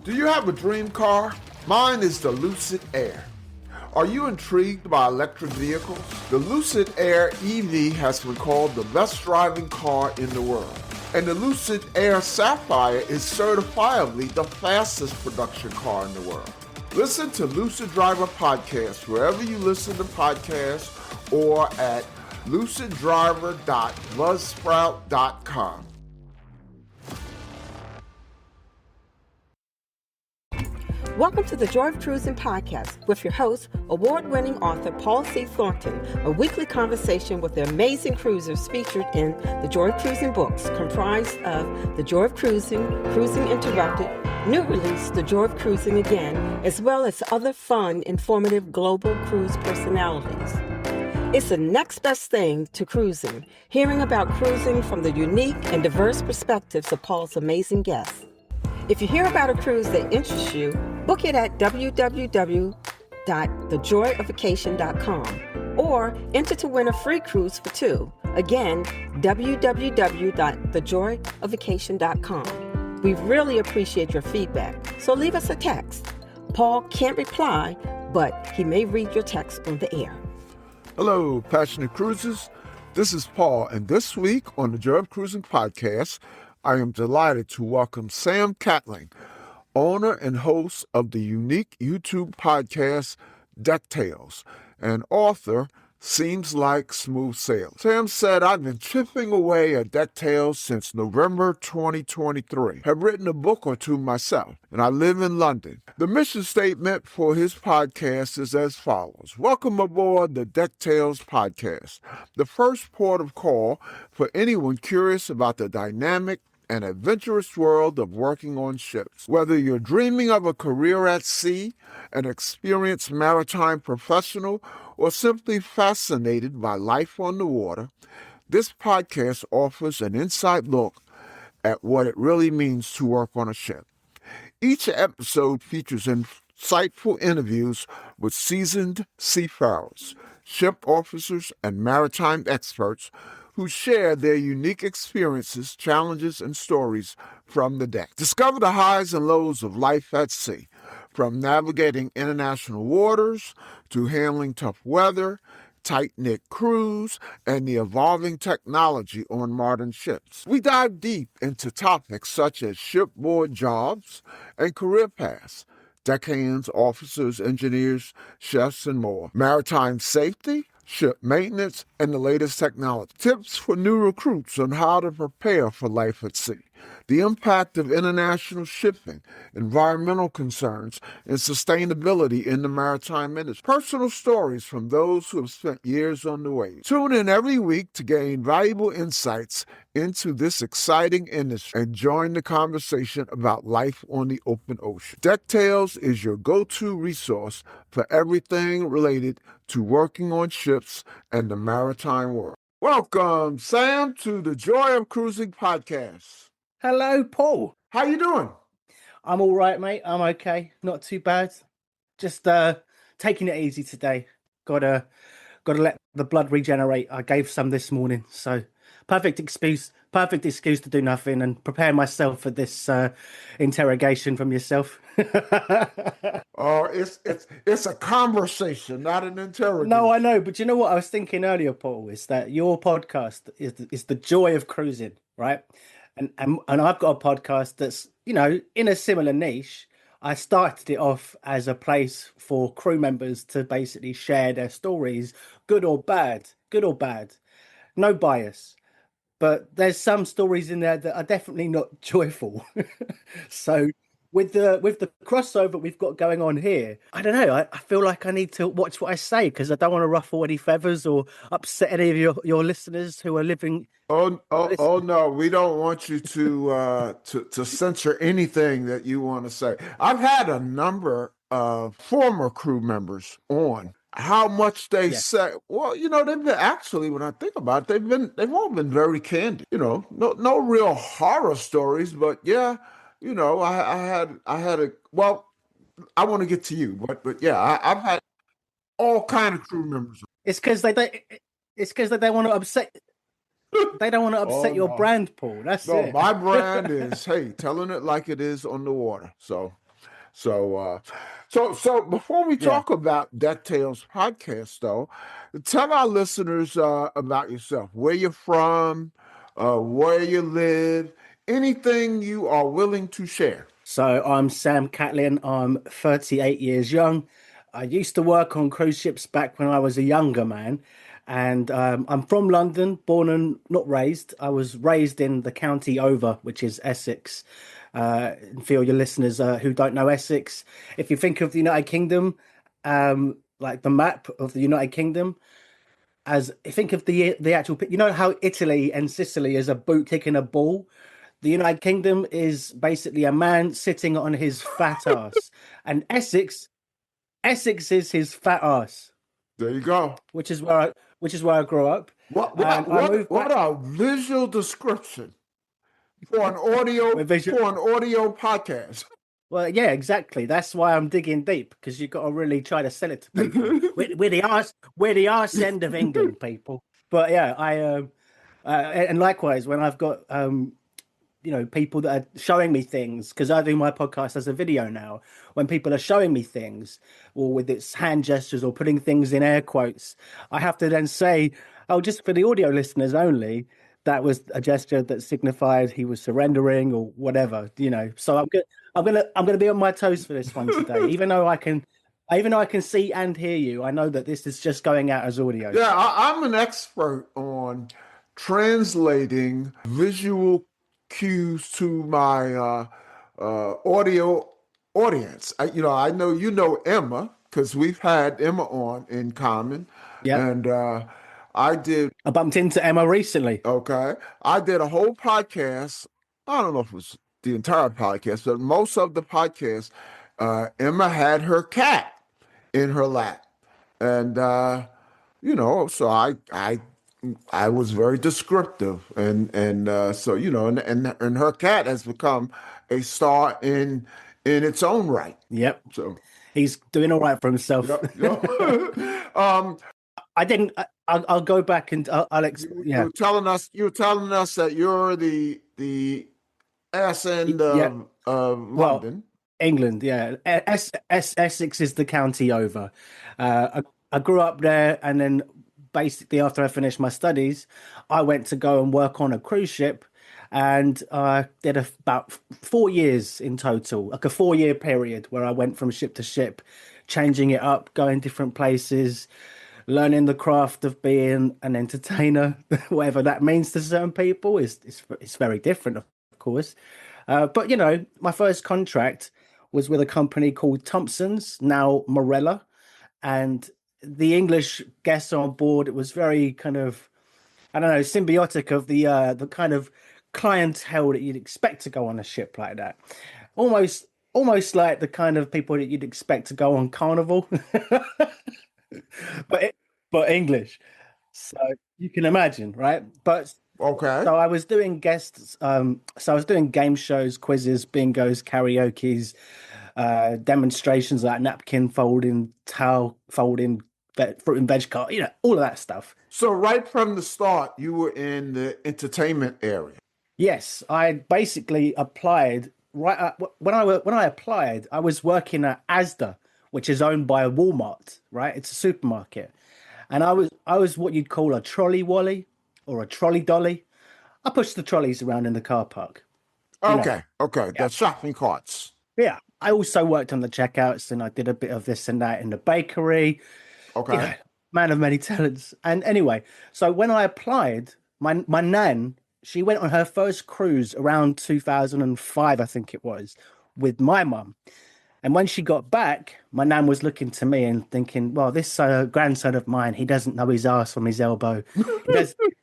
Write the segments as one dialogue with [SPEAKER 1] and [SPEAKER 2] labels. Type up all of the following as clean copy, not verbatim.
[SPEAKER 1] Do you have a dream car? Mine is the Lucid Air. Are you intrigued by electric vehicles? The Lucid Air EV has been called the best driving car in the world. And the Lucid Air Sapphire is certifiably the fastest production car in the world. Listen to Lucid Driver Podcast wherever you listen to podcasts or at luciddriver.buzzsprout.com.
[SPEAKER 2] Welcome to the Joy of Cruising podcast with your host, award-winning author Paul C. Thornton, a weekly conversation with the amazing cruisers featured in the Joy of Cruising books, comprised of The Joy of Cruising, Cruising Interrupted, new release, The Joy of Cruising Again, as well as other fun, informative global cruise personalities. It's the next best thing to cruising, hearing about cruising from the unique and diverse perspectives of Paul's amazing guests. If you hear about a cruise that interests you, book it at www.thejoyofacation.com or enter to win a free cruise for two. Again, www.thejoyofacation.com. We really appreciate your feedback, so leave us a text. Paul can't reply, but he may read your text on the air.
[SPEAKER 1] Hello, passionate cruisers. This is Paul, and this week on the Joy of Cruising podcast, I am delighted to welcome Sam Catling, owner and host of the unique YouTube podcast, DeckTales, and author, Seems Like Smooth Sailing. Sam said, I've been chipping away at DeckTales since November 2023. Have written a book or two myself, and I live in London. The mission statement for his podcast is as follows. Welcome aboard the DeckTales Podcast, the first port of call for anyone curious about the dynamic and adventurous world of working on ships. Whether you're dreaming of a career at sea, an experienced maritime professional, or simply fascinated by life on the water, this podcast offers an inside look at what it really means to work on a ship. Each episode features insightful interviews with seasoned seafarers, ship officers, and maritime experts who share their unique experiences, challenges, and stories from the deck. Discover the highs and lows of life at sea, from navigating international waters to handling tough weather, tight-knit crews, and the evolving technology on modern ships. We dive deep into topics such as shipboard jobs and career paths, deckhands, officers, engineers, chefs, and more. Maritime safety, ship maintenance, and the latest technology. Tips for new recruits on how to prepare for life at sea. The impact of international shipping, environmental concerns, and sustainability in the maritime industry. Personal stories from those who have spent years on the waves. Tune in every week to gain valuable insights into this exciting industry and join the conversation about life on the open ocean. DeckTales is your go-to resource for everything related to working on ships and the maritime world. Welcome, Sam, to the Joy of Cruising podcast.
[SPEAKER 3] Hello, Paul.
[SPEAKER 1] How you doing?
[SPEAKER 3] I'm all right, mate. I'm okay. Not too bad. Just taking it easy today. Gotta let the blood regenerate. I gave some this morning, so perfect excuse to do nothing and prepare myself for this interrogation from yourself.
[SPEAKER 1] Oh, it's a conversation, not an interrogation.
[SPEAKER 3] No, I know, but you know what I was thinking earlier, Paul, is that your podcast is the joy of cruising, right? And I've got a podcast that's, you know, in a similar niche. I started it off as a place for crew members to basically share their stories, good or bad, no bias. But there's some stories in there that are definitely not joyful. So with the crossover we've got going on here, I don't know. I feel like I need to watch what I say because I don't want to ruffle any feathers or upset any of your listeners who are living.
[SPEAKER 1] Oh no, we don't want you to censor anything that you want to say. I've had a number of former crew members on. How much they say? Well, you know, they've been actually. When I think about it, they've all been very candid. You know, no real horror stories, but yeah, you know, I had a. Well, I want to get to you, but yeah, I've had all kind of crew members.
[SPEAKER 3] It's because they don't. It's because they don't want to upset. They don't want to upset your brand, Paul. That's it.
[SPEAKER 1] My brand is, hey, telling it like it is on the water. So So before we
[SPEAKER 3] Yeah.
[SPEAKER 1] talk about DeckTales Podcast, though, tell our listeners about yourself, where you're from, where you live, anything you are willing to share.
[SPEAKER 3] So I'm Sam Catling. I'm 38 years young. I used to work on cruise ships back when I was a younger man. And I'm from London, born and not raised. I was raised in the county over, which is Essex. For your listeners who don't know Essex, if you think of the United Kingdom, like the map of the United Kingdom, as think of the actual, you know how Italy and Sicily is a boot kicking a ball. The United Kingdom is basically a man sitting on his fat ass, and Essex is his fat ass,
[SPEAKER 1] There you go.
[SPEAKER 3] which is where I grew up.
[SPEAKER 1] What
[SPEAKER 3] And I moved
[SPEAKER 1] what
[SPEAKER 3] back
[SPEAKER 1] a visual description for an audio
[SPEAKER 3] with vision.
[SPEAKER 1] for an audio podcast.
[SPEAKER 3] Well, yeah, exactly. That's why I'm digging deep, because you've got to really try to sell it to people. we're the arse end of England, people. But yeah, and likewise when I've got people that are showing me things, because I do my podcast as a video now. When people are showing me things, or with its hand gestures or putting things in air quotes, I have to then say, "Oh, just for the audio listeners only, that was a gesture that signified he was surrendering or whatever." So I'm gonna be on my toes for this one today, even though I can see and hear you. I know that this is just going out as audio.
[SPEAKER 1] Yeah, I'm an expert on translating visual cues to my audio audience. I know Emma, because we've had Emma on in common.
[SPEAKER 3] Yeah.
[SPEAKER 1] And I
[SPEAKER 3] bumped into Emma recently.
[SPEAKER 1] Okay. I did a whole podcast. I don't know if it was the entire podcast, but most of the podcast, Emma had her cat in her lap. And so I was very descriptive, and so and her cat has become a star in its own right.
[SPEAKER 3] Yep.
[SPEAKER 1] So
[SPEAKER 3] he's doing all right for himself.
[SPEAKER 1] Yep.
[SPEAKER 3] I'll go back and I'll explain. Yeah.
[SPEAKER 1] You're telling us that you're the ass end of London.
[SPEAKER 3] England, yeah. Essex is the county over. I grew up there, and then basically after I finished my studies, I went to go and work on a cruise ship, and I did about 4 years in total, like a 4-year period where I went from ship to ship, changing it up, going different places, learning the craft of being an entertainer, whatever that means to certain people. It's very different, of course. But my first contract was with a company called Thompson's, now Morella, and the English guests on board, it was very kind of, I don't know, symbiotic of the kind of clientele that you'd expect to go on a ship like that. Almost like the kind of people that you'd expect to go on Carnival, but English. So you can imagine, right? But
[SPEAKER 1] okay.
[SPEAKER 3] So I was doing guests. So I was doing game shows, quizzes, bingos, karaoke's, demonstrations like napkin folding, towel folding, fruit and veg cart, all of that stuff.
[SPEAKER 1] So right from the start, you were in the entertainment area.
[SPEAKER 3] Yes, I basically applied when I applied, I was working at Asda, which is owned by Walmart, right? It's a supermarket, and I was what you'd call a trolley wally or a trolley dolly. I pushed the trolleys around in the car park.
[SPEAKER 1] Okay, yeah. The shopping carts.
[SPEAKER 3] Yeah, I also worked on the checkouts, and I did a bit of this and that in the bakery.
[SPEAKER 1] Okay.
[SPEAKER 3] Man of many talents. And anyway, so when I applied, my nan, she went on her first cruise around 2005, I think it was, with my mum. And when she got back, my nan was looking to me and thinking, well, this grandson of mine, he doesn't know his ass from his elbow.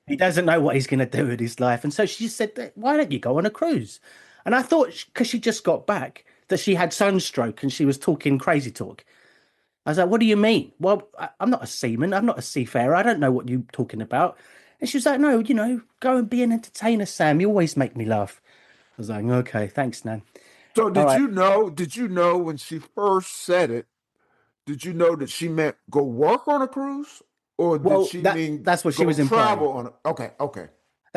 [SPEAKER 3] He doesn't know what he's going to do with his life. And so she said, why don't you go on a cruise? And I thought, because she just got back, that she had sunstroke and she was talking crazy talk. I was like, what do you mean? Well, I'm not a seaman. I'm not a seafarer. I don't know what you're talking about. And she was like, no, go and be an entertainer, Sam. You always make me laugh. I was like, okay, thanks, Nan.
[SPEAKER 1] So did you know when she first said it, did you know that she meant go work on a cruise? Or did she mean
[SPEAKER 3] that's what she was
[SPEAKER 1] travel
[SPEAKER 3] implying.
[SPEAKER 1] on it? Okay.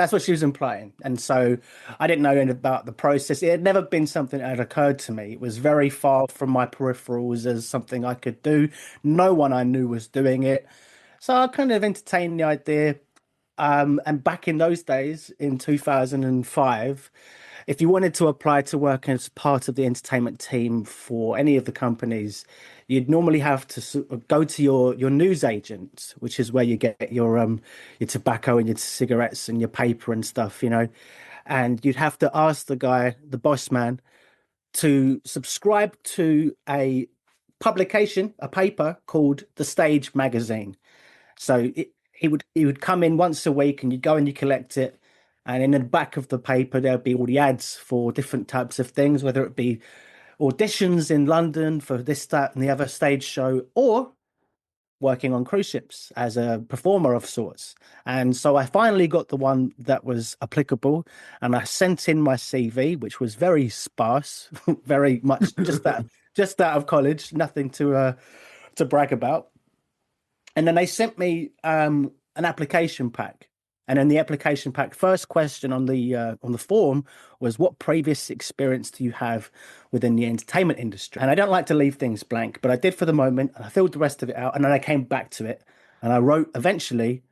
[SPEAKER 3] That's what she was implying. And so I didn't know anything about the process. It had never been something that had occurred to me. It was very far from my peripherals as something I could do. No one I knew was doing it. So I kind of entertained the idea. And back in those days, in 2005, if you wanted to apply to work as part of the entertainment team for any of the companies, you'd normally have to go to your news agent, which is where you get your tobacco and your cigarettes and your paper and stuff, and you'd have to ask the guy, the boss man, to subscribe to a publication, a paper called The Stage Magazine. So he would come in once a week, and you'd go and you collect it. And in the back of the paper, there'll be all the ads for different types of things, whether it be auditions in London for this, that, and the other stage show, or working on cruise ships as a performer of sorts. And so I finally got the one that was applicable, and I sent in my CV, which was very sparse, very much just out of college, nothing to brag about. And then they sent me an application pack. And in the application pack, first question on the form was, what previous experience do you have within the entertainment industry? And I don't like to leave things blank, but I did for the moment, and I filled the rest of it out, and then I came back to it, and I wrote eventually,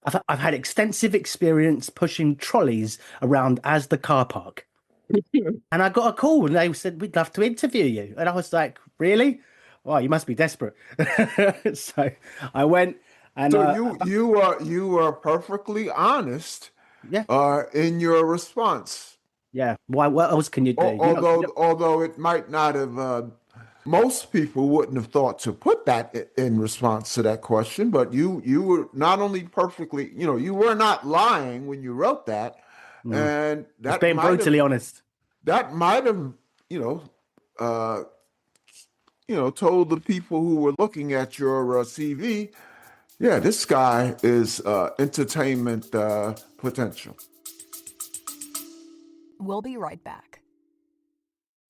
[SPEAKER 3] I've had extensive experience pushing trolleys around as the car park. And I got a call, and they said, we'd love to interview you. And I was like, really? Oh, you must be desperate. So I went. And
[SPEAKER 1] so you were perfectly honest, in your response.
[SPEAKER 3] Yeah. Why? What else can you do?
[SPEAKER 1] Although it might not have, most people wouldn't have thought to put that in response to that question. But you were not only perfectly, you were not lying when you wrote that, and that
[SPEAKER 3] being brutally honest.
[SPEAKER 1] That might have, told the people who were looking at your CV. Yeah, this guy is entertainment potential.
[SPEAKER 4] We'll be right back.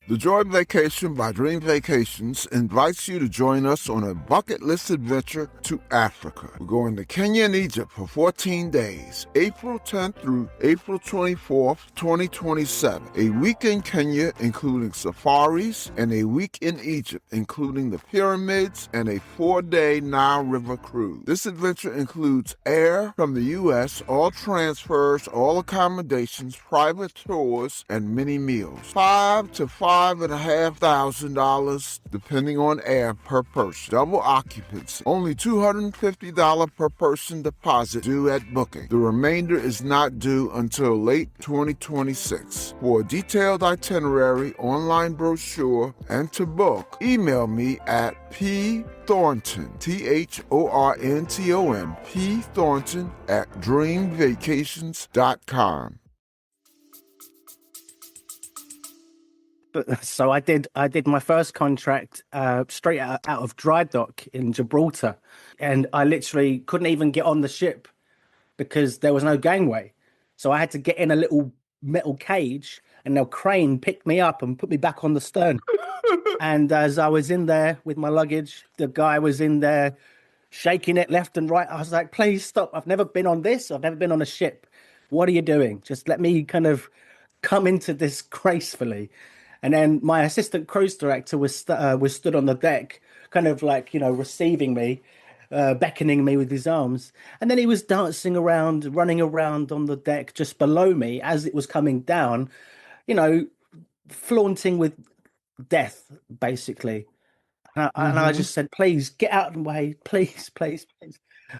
[SPEAKER 1] The Joy Vacation by Dream Vacations invites you to join us on a bucket list adventure to Africa. We're going to Kenya and Egypt for 14 days, April 10th through April 24th, 2027. A week in Kenya, including safaris, and a week in Egypt, including the pyramids, and a 4-day Nile River cruise. This adventure includes air from the U.S., all transfers, all accommodations, private tours, and many meals. $5,000 to $5,500, depending on air, per person. Double occupancy. Only $250 per person deposit due at booking. The remainder is not due until late 2026. For a detailed itinerary, online brochure, and to book, email me at pthornton, THORNTON, pthornton @dreamvacations.com.
[SPEAKER 3] But so I did my first contract straight out of dry dock in Gibraltar, and I literally couldn't even get on the ship because there was no gangway. So I had to get in a little metal cage, and the crane picked me up and put me back on the stern. And as I was in there with my luggage, the guy was in there shaking it left and right. I was like, please stop. I've never been on this. I've never been on a ship. What are you doing? Just let me kind of come into this gracefully. And then my assistant cruise director was stood on the deck, kind of like, receiving me, beckoning me with his arms. And then he was dancing around, running around on the deck just below me as it was coming down, flaunting with death, basically. And I just said, please, get out of the way, please, please, please.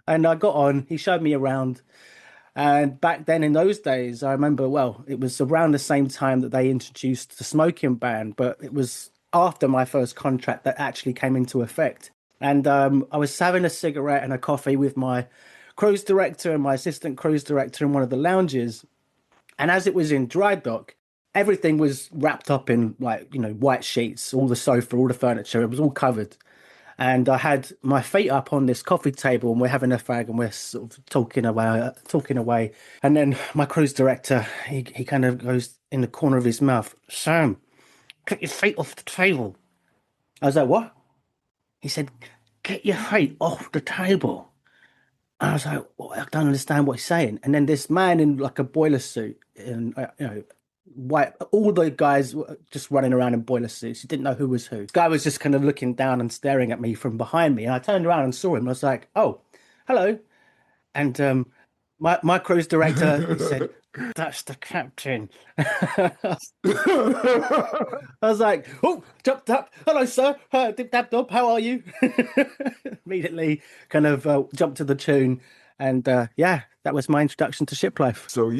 [SPEAKER 3] And I got on, he showed me around. And back then, in those days, I remember, it was around the same time that they introduced the smoking ban, but it was after my first contract that actually came into effect. And I was having a cigarette and a coffee with my cruise director and my assistant cruise director in one of the lounges. And as it was in dry dock, everything was wrapped up in white sheets, all the sofa, all the furniture, it was all covered. And I had my feet up on this coffee table, and we're having a fag, and we're sort of talking away. And then my cruise director, he kind of goes in the corner of his mouth, Sam, get your feet off the table. I was like, what? He said, get your feet off the table. And I was like, well, I don't understand what he's saying. And then this man in like a boiler suit and white, all the guys were just running around in boiler suits. You didn't know who was who. This guy was just kind of looking down and staring at me from behind me. And I turned around and saw him. I was like, oh, hello. And my cruise director, he said, that's the captain. I was like, oh, jumped up. Hello, sir. Dip dab dob. How are you? Immediately kind of jumped to the tune. And yeah, that was my introduction to ship life.
[SPEAKER 1] So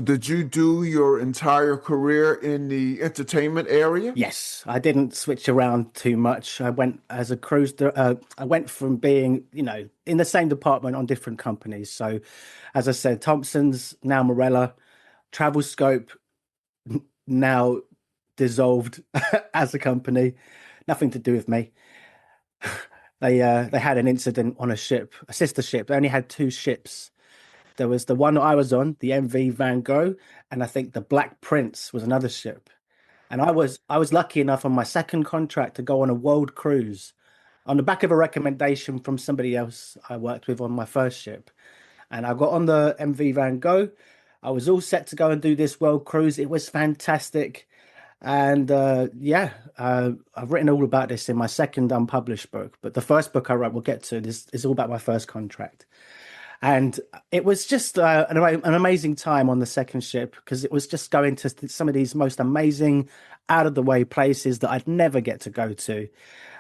[SPEAKER 1] did you do your entire career in the entertainment area?
[SPEAKER 3] Yes, I didn't switch around too much. I went as a cruise. I went from being, in the same department on different companies. So, as I said, Thompson's, now Morella, Travel Scope, now dissolved as a company. Nothing to do with me. They had an incident on a ship, a sister ship. They only had 2 ships. There was the one I was on, the MV Van Gogh, and I think the Black Prince was another ship. And I was lucky enough on my second contract to go on a world cruise on the back of a recommendation from somebody else I worked with on my first ship. And I got on the MV Van Gogh. I was all set to go and do this world cruise. It was fantastic. And I've written all about this in my second unpublished book. But the first book I wrote, we'll get to, is all about my first contract. And it was just an amazing time on the second ship, because it was just going to some of these most amazing, out of the way places that I'd never get to go to.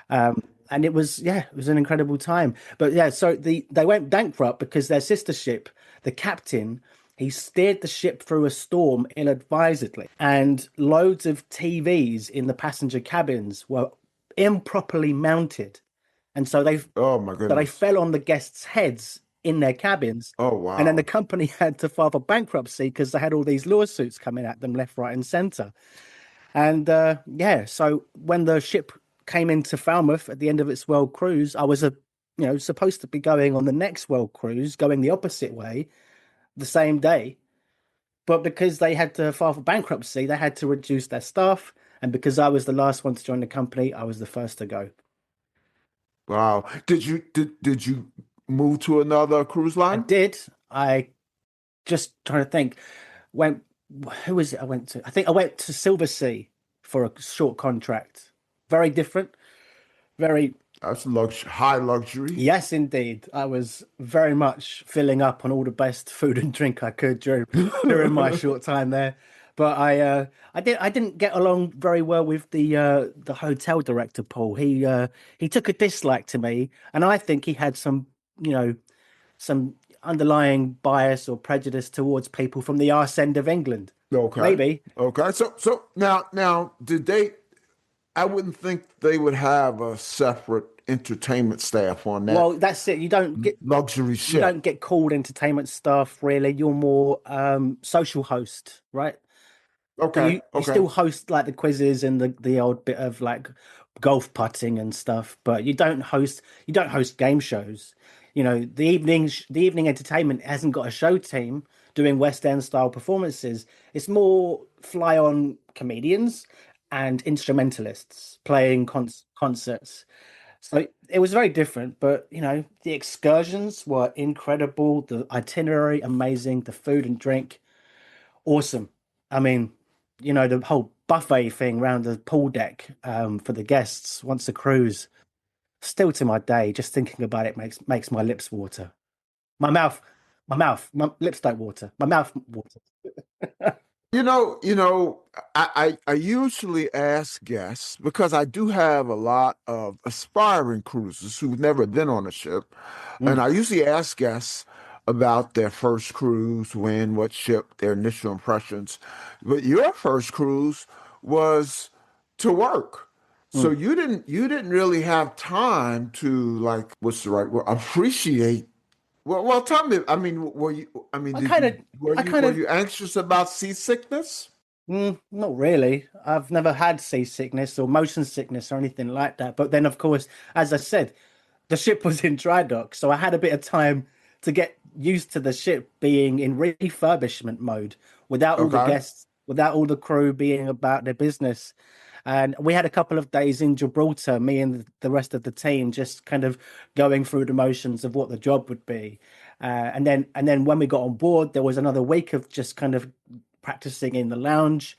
[SPEAKER 3] And it was an incredible time. But yeah, so they went bankrupt because their sister ship, the captain, he steered the ship through a storm ill-advisedly, and loads of TVs in the passenger cabins were improperly mounted. And so
[SPEAKER 1] oh my goodness,
[SPEAKER 3] they fell on the guests' heads in their cabins.
[SPEAKER 1] Oh, wow.
[SPEAKER 3] And then the company had to file for bankruptcy because they had all these lawsuits coming at them left, right, and center. And so when the ship came into Falmouth at the end of its world cruise, I was supposed to be going on the next world cruise, going the opposite way the same day. But because they had to file for bankruptcy, they had to reduce their staff. And because I was the last one to join the company, I was the first to go.
[SPEAKER 1] Wow. Did you move to another cruise line?
[SPEAKER 3] I did. I just trying to think. Who was it I went to? I think I went to Silver Sea for a short contract. Very different.
[SPEAKER 1] That's high luxury.
[SPEAKER 3] Yes, indeed. I was very much filling up on all the best food and drink I could during my short time there. But I didn't get along very well with the hotel director, Paul. He took a dislike to me, and I think he had some underlying bias or prejudice towards people from the arse end of England.
[SPEAKER 1] Okay.
[SPEAKER 3] Maybe.
[SPEAKER 1] Okay. So now did they? I wouldn't think they would have a separate entertainment staff on that.
[SPEAKER 3] Well, that's it. You don't get
[SPEAKER 1] luxury ship.
[SPEAKER 3] You don't get called entertainment staff, really. You're more social host, right?
[SPEAKER 1] Okay.
[SPEAKER 3] You still host like the quizzes and the old bit of like golf putting and stuff, but you don't host game shows. The evening entertainment hasn't got a show team doing West End style performances. It's more fly on comedians and instrumentalists playing concerts. So it was very different, but the excursions were incredible. The itinerary, amazing. The food and drink, awesome. I mean, the whole buffet thing around the pool deck for the guests once a cruise. Still to my day, just thinking about it makes my lips water. My lips don't water. My mouth water.
[SPEAKER 1] I usually ask guests, because I do have a lot of aspiring cruisers who've never been on a ship. And I usually ask guests about their first cruise, when, what ship, their initial impressions. But your first cruise was to work. So you didn't really have time to, like, what's the right word, appreciate. Well, tell me. I mean, were you anxious about seasickness?
[SPEAKER 3] Not really. I've never had seasickness or motion sickness or anything like that. But then, of course, as I said, the ship was in dry dock, so I had a bit of time to get used to the ship being in refurbishment mode without all the guests, without all the crew being about their business. And we had a couple of days in Gibraltar, me and the rest of the team, just kind of going through the motions of what the job would be. And then when we got on board, there was another week of just kind of practicing in the lounge,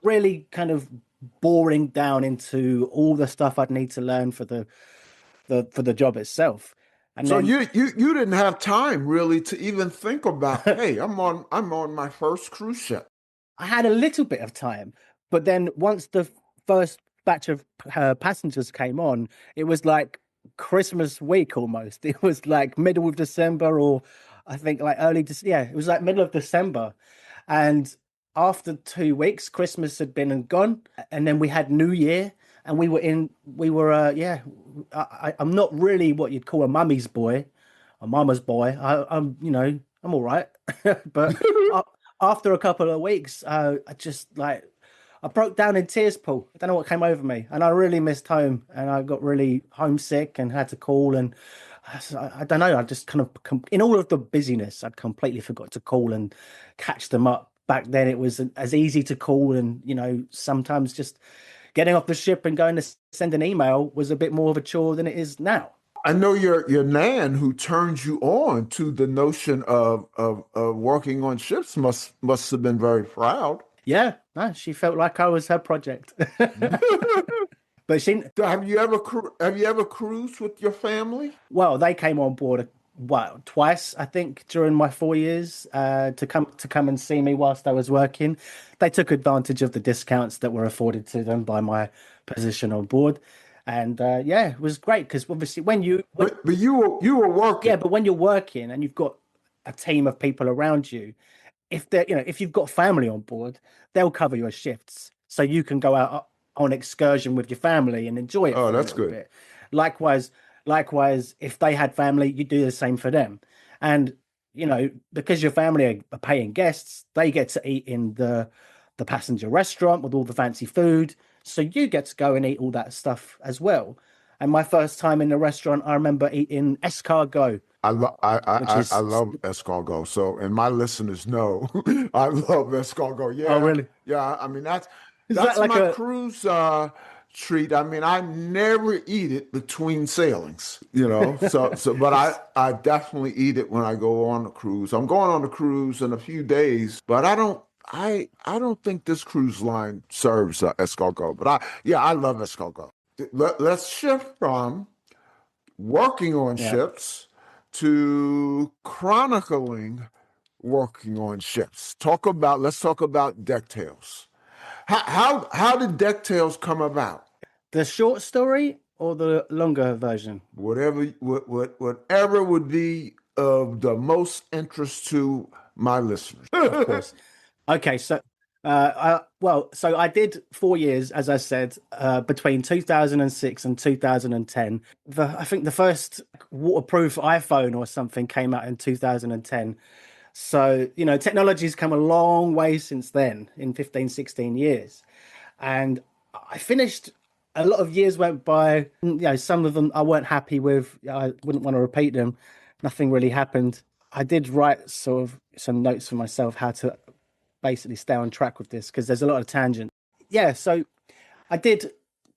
[SPEAKER 3] really kind of boring down into all the stuff I'd need to learn for the job itself. And
[SPEAKER 1] So
[SPEAKER 3] then
[SPEAKER 1] you didn't have time really to even think about, hey, I'm on my first cruise ship.
[SPEAKER 3] I had a little bit of time, but then once the first batch of passengers came on, it was like Christmas week almost. It was like middle of December, or I think like it was like middle of December. And after 2 weeks, Christmas had been and gone, and then we had New Year, and I'm not really what you'd call a mummy's boy, a mama's boy. I'm all right, but after a couple of weeks, I broke down in tears, Paul. I don't know what came over me, and I really missed home, and I got really homesick and had to call. And I don't know, I just kind of, in all of the busyness, I'd completely forgot to call and catch them up. Back then, it was as easy to call, and sometimes just getting off the ship and going to send an email was a bit more of a chore than it is now.
[SPEAKER 1] I know your nan who turned you on to the notion of working on ships must have been very proud.
[SPEAKER 3] Yeah, no, she felt like I was her project. But
[SPEAKER 1] have you ever cruised with your family?
[SPEAKER 3] Well, they came on board twice, I think, during my 4 years to come and see me whilst I was working. They took advantage of the discounts that were afforded to them by my position on board. And it was great because obviously but
[SPEAKER 1] you were working.
[SPEAKER 3] Yeah, but when you're working and you've got a team of people around you, if you've got family on board, they'll cover your shifts, so you can go out on excursion with your family and enjoy it.
[SPEAKER 1] Oh, that's good.
[SPEAKER 3] Bit. Likewise, if they had family, you do the same for them. And because your family are paying guests, they get to eat in the passenger restaurant with all the fancy food. So you get to go and eat all that stuff as well. And my first time in the restaurant, I remember eating escargot.
[SPEAKER 1] I love escargot. So, and my listeners know I love escargot. Yeah.
[SPEAKER 3] Oh, really?
[SPEAKER 1] Yeah. I mean, that's
[SPEAKER 3] like
[SPEAKER 1] my cruise treat. I mean, I never eat it between sailings, but I definitely eat it when I go on a cruise. I'm going on a cruise in a few days, but I don't think this cruise line serves escargot. But I love escargot. Let's shift from working on ships to chronicling working on ships. Let's talk about DeckTales. How did DeckTales come about?
[SPEAKER 3] The short story or the longer version?
[SPEAKER 1] Whatever would be of the most interest to my listeners.
[SPEAKER 3] Of course. Okay, so I did 4 years, as I said, between 2006 and 2010. I think the first waterproof iPhone or something came out in 2010. So, technology's come a long way since then, in 15, 16 years. And I finished, a lot of years went by, some of them I weren't happy with. I wouldn't want to repeat them. Nothing really happened. I did write sort of some notes for myself how to basically stay on track with this, because there's a lot of tangent. Yeah, so I did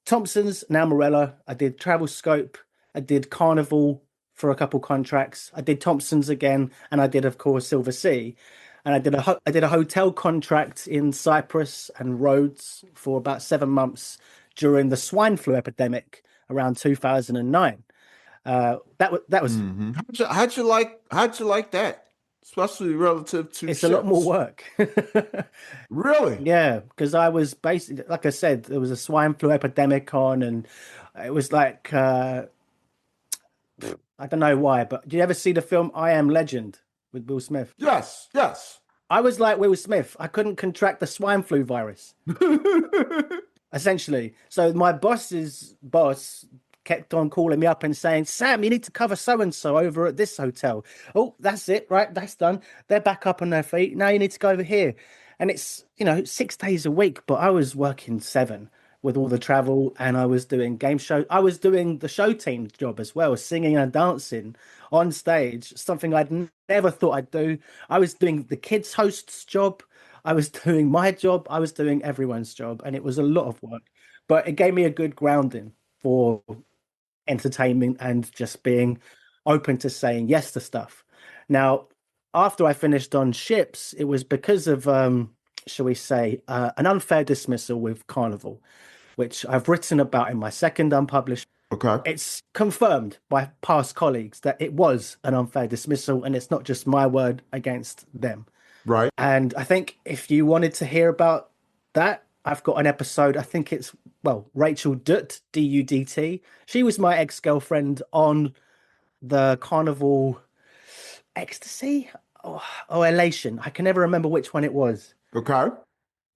[SPEAKER 3] Thompson's, now Morella. I did Travel Scope. I did Carnival for a couple contracts. I did Thompson's again, and I did, of course, Silver Sea. And I did a hotel contract in Cyprus and Rhodes for about 7 months during the swine flu epidemic around 2009. That was.
[SPEAKER 1] Mm-hmm. How'd you like that? Especially relative to
[SPEAKER 3] it's
[SPEAKER 1] ships.
[SPEAKER 3] A lot more work.
[SPEAKER 1] Really?
[SPEAKER 3] Yeah, because I was basically, like I said, there was a swine flu epidemic on, and it was like, I don't know why, but did you ever see the film I Am Legend with Will Smith?
[SPEAKER 1] Yes.
[SPEAKER 3] I was like Will Smith. I couldn't contract the swine flu virus, essentially. So my boss's boss kept on calling me up and saying, Sam, you need to cover so-and-so over at this hotel. Oh, that's it, right? That's done. They're back up on their feet. Now you need to go over here. And it's, 6 days a week, but I was working 7 with all the travel, and I was doing game show. I was doing the show team job as well, singing and dancing on stage, something I'd never thought I'd do. I was doing the kids host's job. I was doing my job, I was doing everyone's job, and it was a lot of work. But it gave me a good grounding for entertainment and just being open to saying yes to stuff. Now, after I finished on ships, it was because of, shall we say, an unfair dismissal with Carnival, which I've written about in my second unpublished.
[SPEAKER 1] Okay.
[SPEAKER 3] It's confirmed by past colleagues that it was an unfair dismissal, and it's not just my word against them.
[SPEAKER 1] Right.
[SPEAKER 3] And I think if you wanted to hear about that, I've got an episode. I think it's, well, Rachel Dutt, Dudt. She was my ex-girlfriend on the Carnival Ecstasy or Elation. I can never remember which one it was.
[SPEAKER 1] Okay.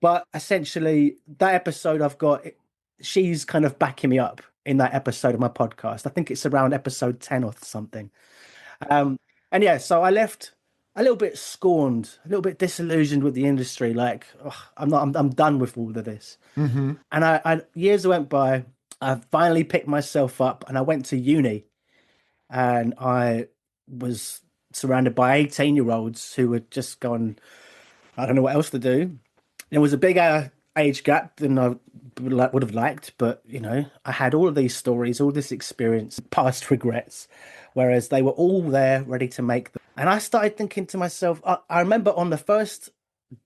[SPEAKER 3] But essentially, that episode I've got, she's kind of backing me up in that episode of my podcast. I think it's around episode 10 or something. And yeah, so I left a little bit scorned, a little bit disillusioned with the industry. Like, I'm done with all of this.
[SPEAKER 1] Mm-hmm.
[SPEAKER 3] And I years went by, I finally picked myself up and I went to uni, and I was surrounded by 18-year-olds who had just gone, I don't know what else to do. There was a bigger age gap than I would have liked, but you know, I had all of these stories, all this experience, past regrets, whereas they were all there ready to make them. And I started thinking to myself, I remember on the first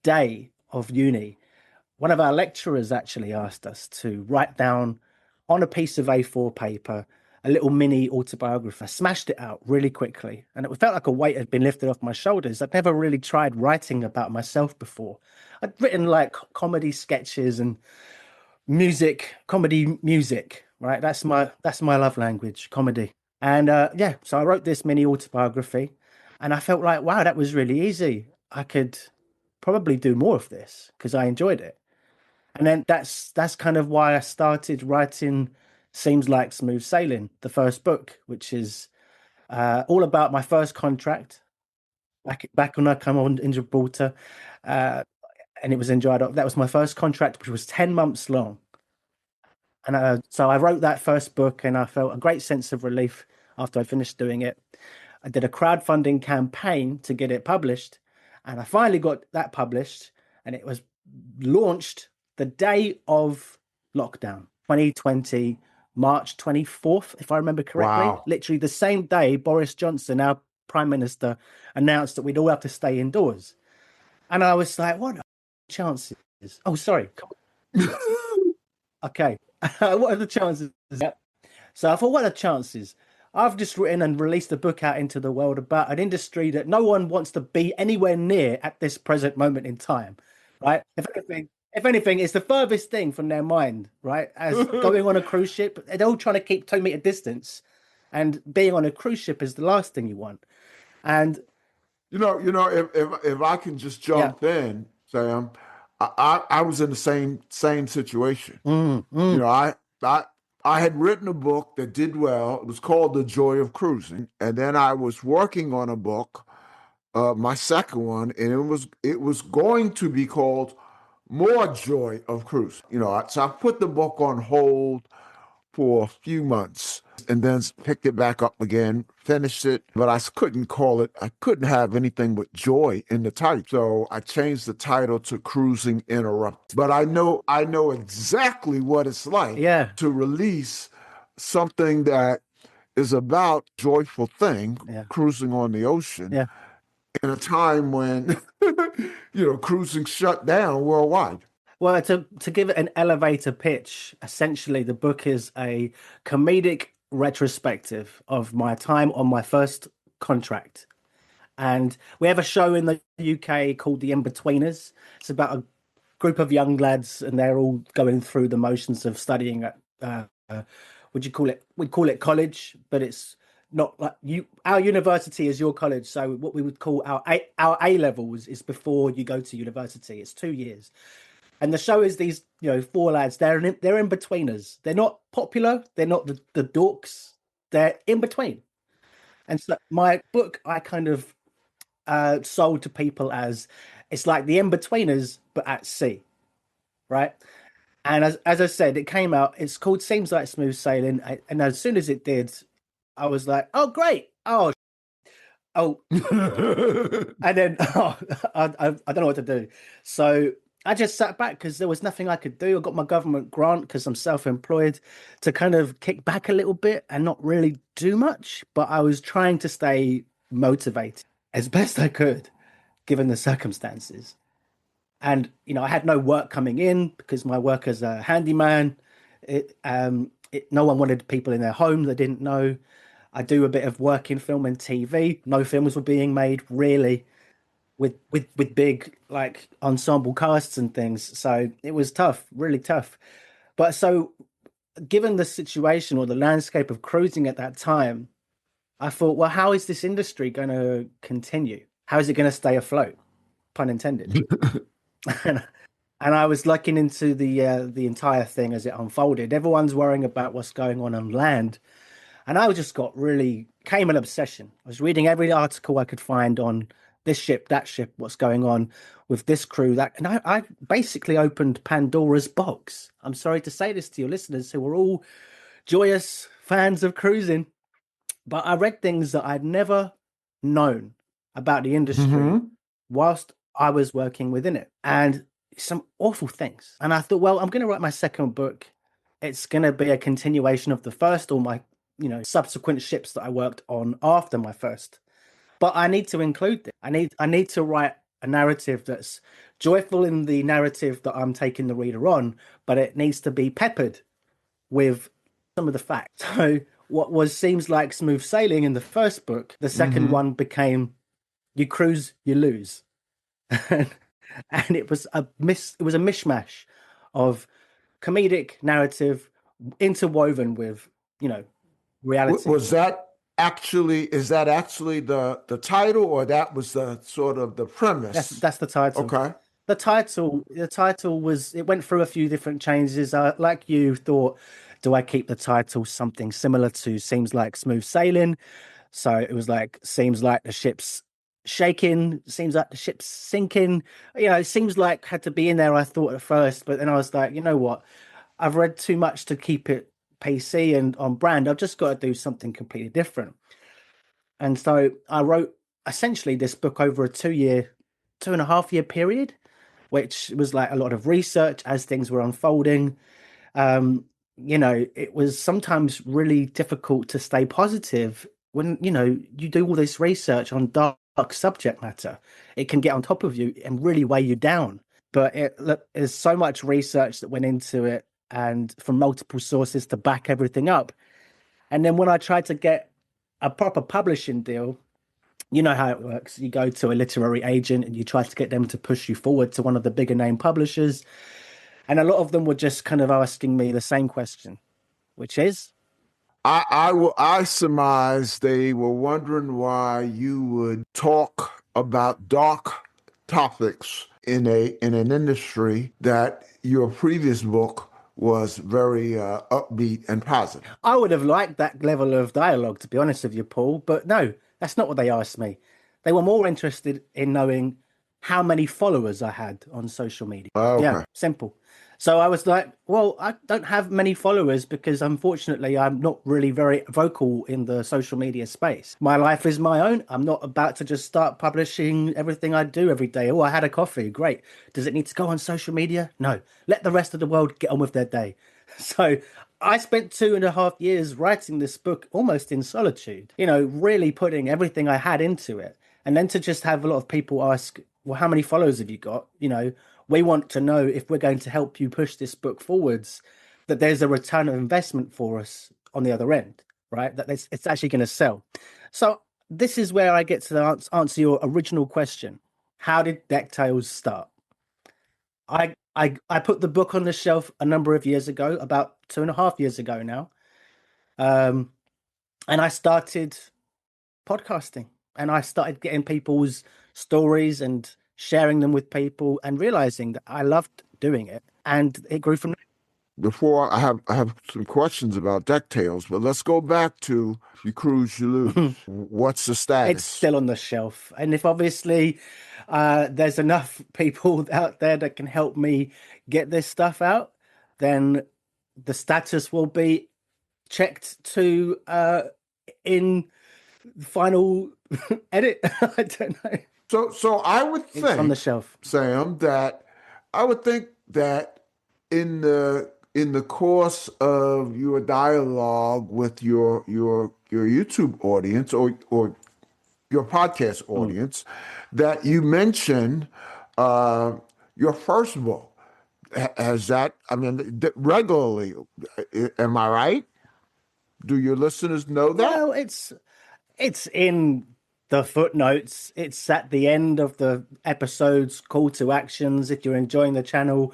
[SPEAKER 3] day of uni, one of our lecturers actually asked us to write down on a piece of A4 paper a little mini autobiography. I smashed it out really quickly, and it felt like a weight had been lifted off my shoulders. I'd never really tried writing about myself before. I'd written like comedy sketches and comedy music, right? That's my love language, comedy. And yeah, so I wrote this mini autobiography, and I felt like, wow, that was really easy. I could probably do more of this because I enjoyed it. And then that's kind of why I started writing Seems Like Smooth Sailing, the first book, which is all about my first contract back when I came on in Gibraltar, and it was in dry dock. That was my first contract, which was 10 months long. And so I wrote that first book, and I felt a great sense of relief after I finished doing it. I did a crowdfunding campaign to get it published, and I finally got that published, and it was launched the day of lockdown, 2020, March 24th, if I remember correctly.
[SPEAKER 1] Wow.
[SPEAKER 3] Literally the same day Boris Johnson, our Prime Minister, announced that we'd all have to stay indoors. And I was like, what are the chances? Oh, sorry. Okay. What are the chances? So I thought, what are the chances? I've just written and released a book out into the world about an industry that no one wants to be anywhere near at this present moment in time, right? If anything, it's the furthest thing from their mind, right? As going on a cruise ship, they're all trying to keep 2-meter distance, and being on a cruise ship is the last thing you want. And
[SPEAKER 1] you know, if I can just jump in, Sam, I was in the same situation. You know, I had written a book that did well. It was called The Joy of Cruising, and then I was working on a book, my second one, and it was going to be called More Joy of Cruising. You know, so I put the book on hold for a few months and then picked it back up again, finished it, but I couldn't have anything but joy in the title. So I changed the title to Cruising Interrupted. But I know exactly what it's like to release something that is about joyful thing, cruising on the ocean, in a time when, cruising shut down worldwide.
[SPEAKER 3] Well, to give it an elevator pitch, essentially the book is a comedic retrospective of my time on my first contract. And we have a show in the UK called The In-Betweeners. It's about a group of young lads, and they're all going through the motions of studying at, we'd call it college, but it's not like our university is your college. So what we would call our A levels is before you go to university. It's 2 years. And the show is these, 4 lads. They're in-betweeners. They're not popular. They're not the dorks. They're in between. And so my book, I kind of sold to people as it's like the in-betweeners, but at sea, right? And as I said, it came out. It's called Seems Like Smooth Sailing. And as soon as it did, I was like, oh, great. Oh, Oh, and then I don't know what to do. So I just sat back because there was nothing I could do. I got my government grant because I'm self-employed to kind of kick back a little bit and not really do much. But I was trying to stay motivated as best I could, given the circumstances. And I had no work coming in because my work as a handyman, no one wanted people in their homes. They didn't know. I do a bit of work in film and TV. No films were being made really with big like ensemble casts and things. So it was tough, really tough. But so given the situation or the landscape of cruising at that time, I thought, well, how is this industry going to continue? How is it going to stay afloat? Pun intended. and I was looking into the entire thing as it unfolded. Everyone's worrying about what's going on land. And I just came an obsession. I was reading every article I could find on this ship, that ship, what's going on with this crew, that. And I basically opened Pandora's box. I'm sorry to say this to your listeners who are all joyous fans of cruising, but I read things that I'd never known about the industry whilst I was working within it. And some awful things. And I thought, well, I'm going to write my second book. It's going to be a continuation of the first, or my subsequent ships that I worked on after my first. But I need to include this. I need to write a narrative that's joyful in the narrative that I'm taking the reader on, but it needs to be peppered with some of the facts. So what seems like smooth sailing in the first book, the second one became you cruise, you lose. And it was a mishmash of comedic narrative interwoven with reality.
[SPEAKER 1] Is that actually the title, or that was the sort of the premise?
[SPEAKER 3] That's the title.
[SPEAKER 1] Okay.
[SPEAKER 3] The title was, it went through a few different changes. Like you thought, do I keep the title something similar to Seems Like Smooth Sailing? So it was like, seems like the ship's shaking, seems like the ship's sinking. It seems like had to be in there, I thought at first, but then I was like, you know what? I've read too much to keep it PC and on brand. I've just got to do something completely different. And so I wrote essentially this book over a 2.5 year period, which was like a lot of research as things were unfolding. It was sometimes really difficult to stay positive when, you do all this research on dark subject matter. It can get on top of you and really weigh you down. But there's so much research that went into it, and from multiple sources to back everything up. And then when I tried to get a proper publishing deal, you know how it works. You go to a literary agent and you try to get them to push you forward to one of the bigger name publishers. And a lot of them were just kind of asking me the same question, which is?
[SPEAKER 1] I surmise they were wondering why you would talk about dark topics in an industry that your previous book was very upbeat and positive.
[SPEAKER 3] I would have liked that level of dialogue, to be honest with you, Paul, but no, that's not what they asked me. They were more interested in knowing how many followers I had on social media.
[SPEAKER 1] Okay.
[SPEAKER 3] Yeah, simple. So I was like, well, I don't have many followers because unfortunately I'm not really very vocal in the social media space. My life is my own. I'm not about to just start publishing everything I do every day. Oh, I had a coffee. Great. Does it need to go on social media? No. Let the rest of the world get on with their day. So I spent 2.5 years writing this book almost in solitude, really putting everything I had into it. And then to just have a lot of people ask, well, how many followers have you got? We want to know if we're going to help you push this book forwards, that there's a return of investment for us on the other end, right? That it's actually going to sell. So this is where I get to answer your original question. How did DeckTales start? I put the book on the shelf a number of years ago, about 2.5 years ago now. And I started podcasting, and I started getting people's stories and sharing them with people and realizing that I loved doing it, and it grew from there.
[SPEAKER 1] Before I have some questions about DeckTales, but let's go back to You Cruise, You Lose. What's the status?
[SPEAKER 3] It's still on the shelf, and if obviously there's enough people out there that can help me get this stuff out, then the status will be checked to in final edit. I don't know.
[SPEAKER 1] So I would
[SPEAKER 3] It's on the
[SPEAKER 1] think,
[SPEAKER 3] shelf.
[SPEAKER 1] Sam, that I would think that in the course of your dialogue with your YouTube audience or your podcast audience, that you mention your first book. Has that? I mean, regularly. Am I right? Do your listeners know that?
[SPEAKER 3] Well, it's in the footnotes. It's at the end of the episode's call to actions. If you're enjoying the channel,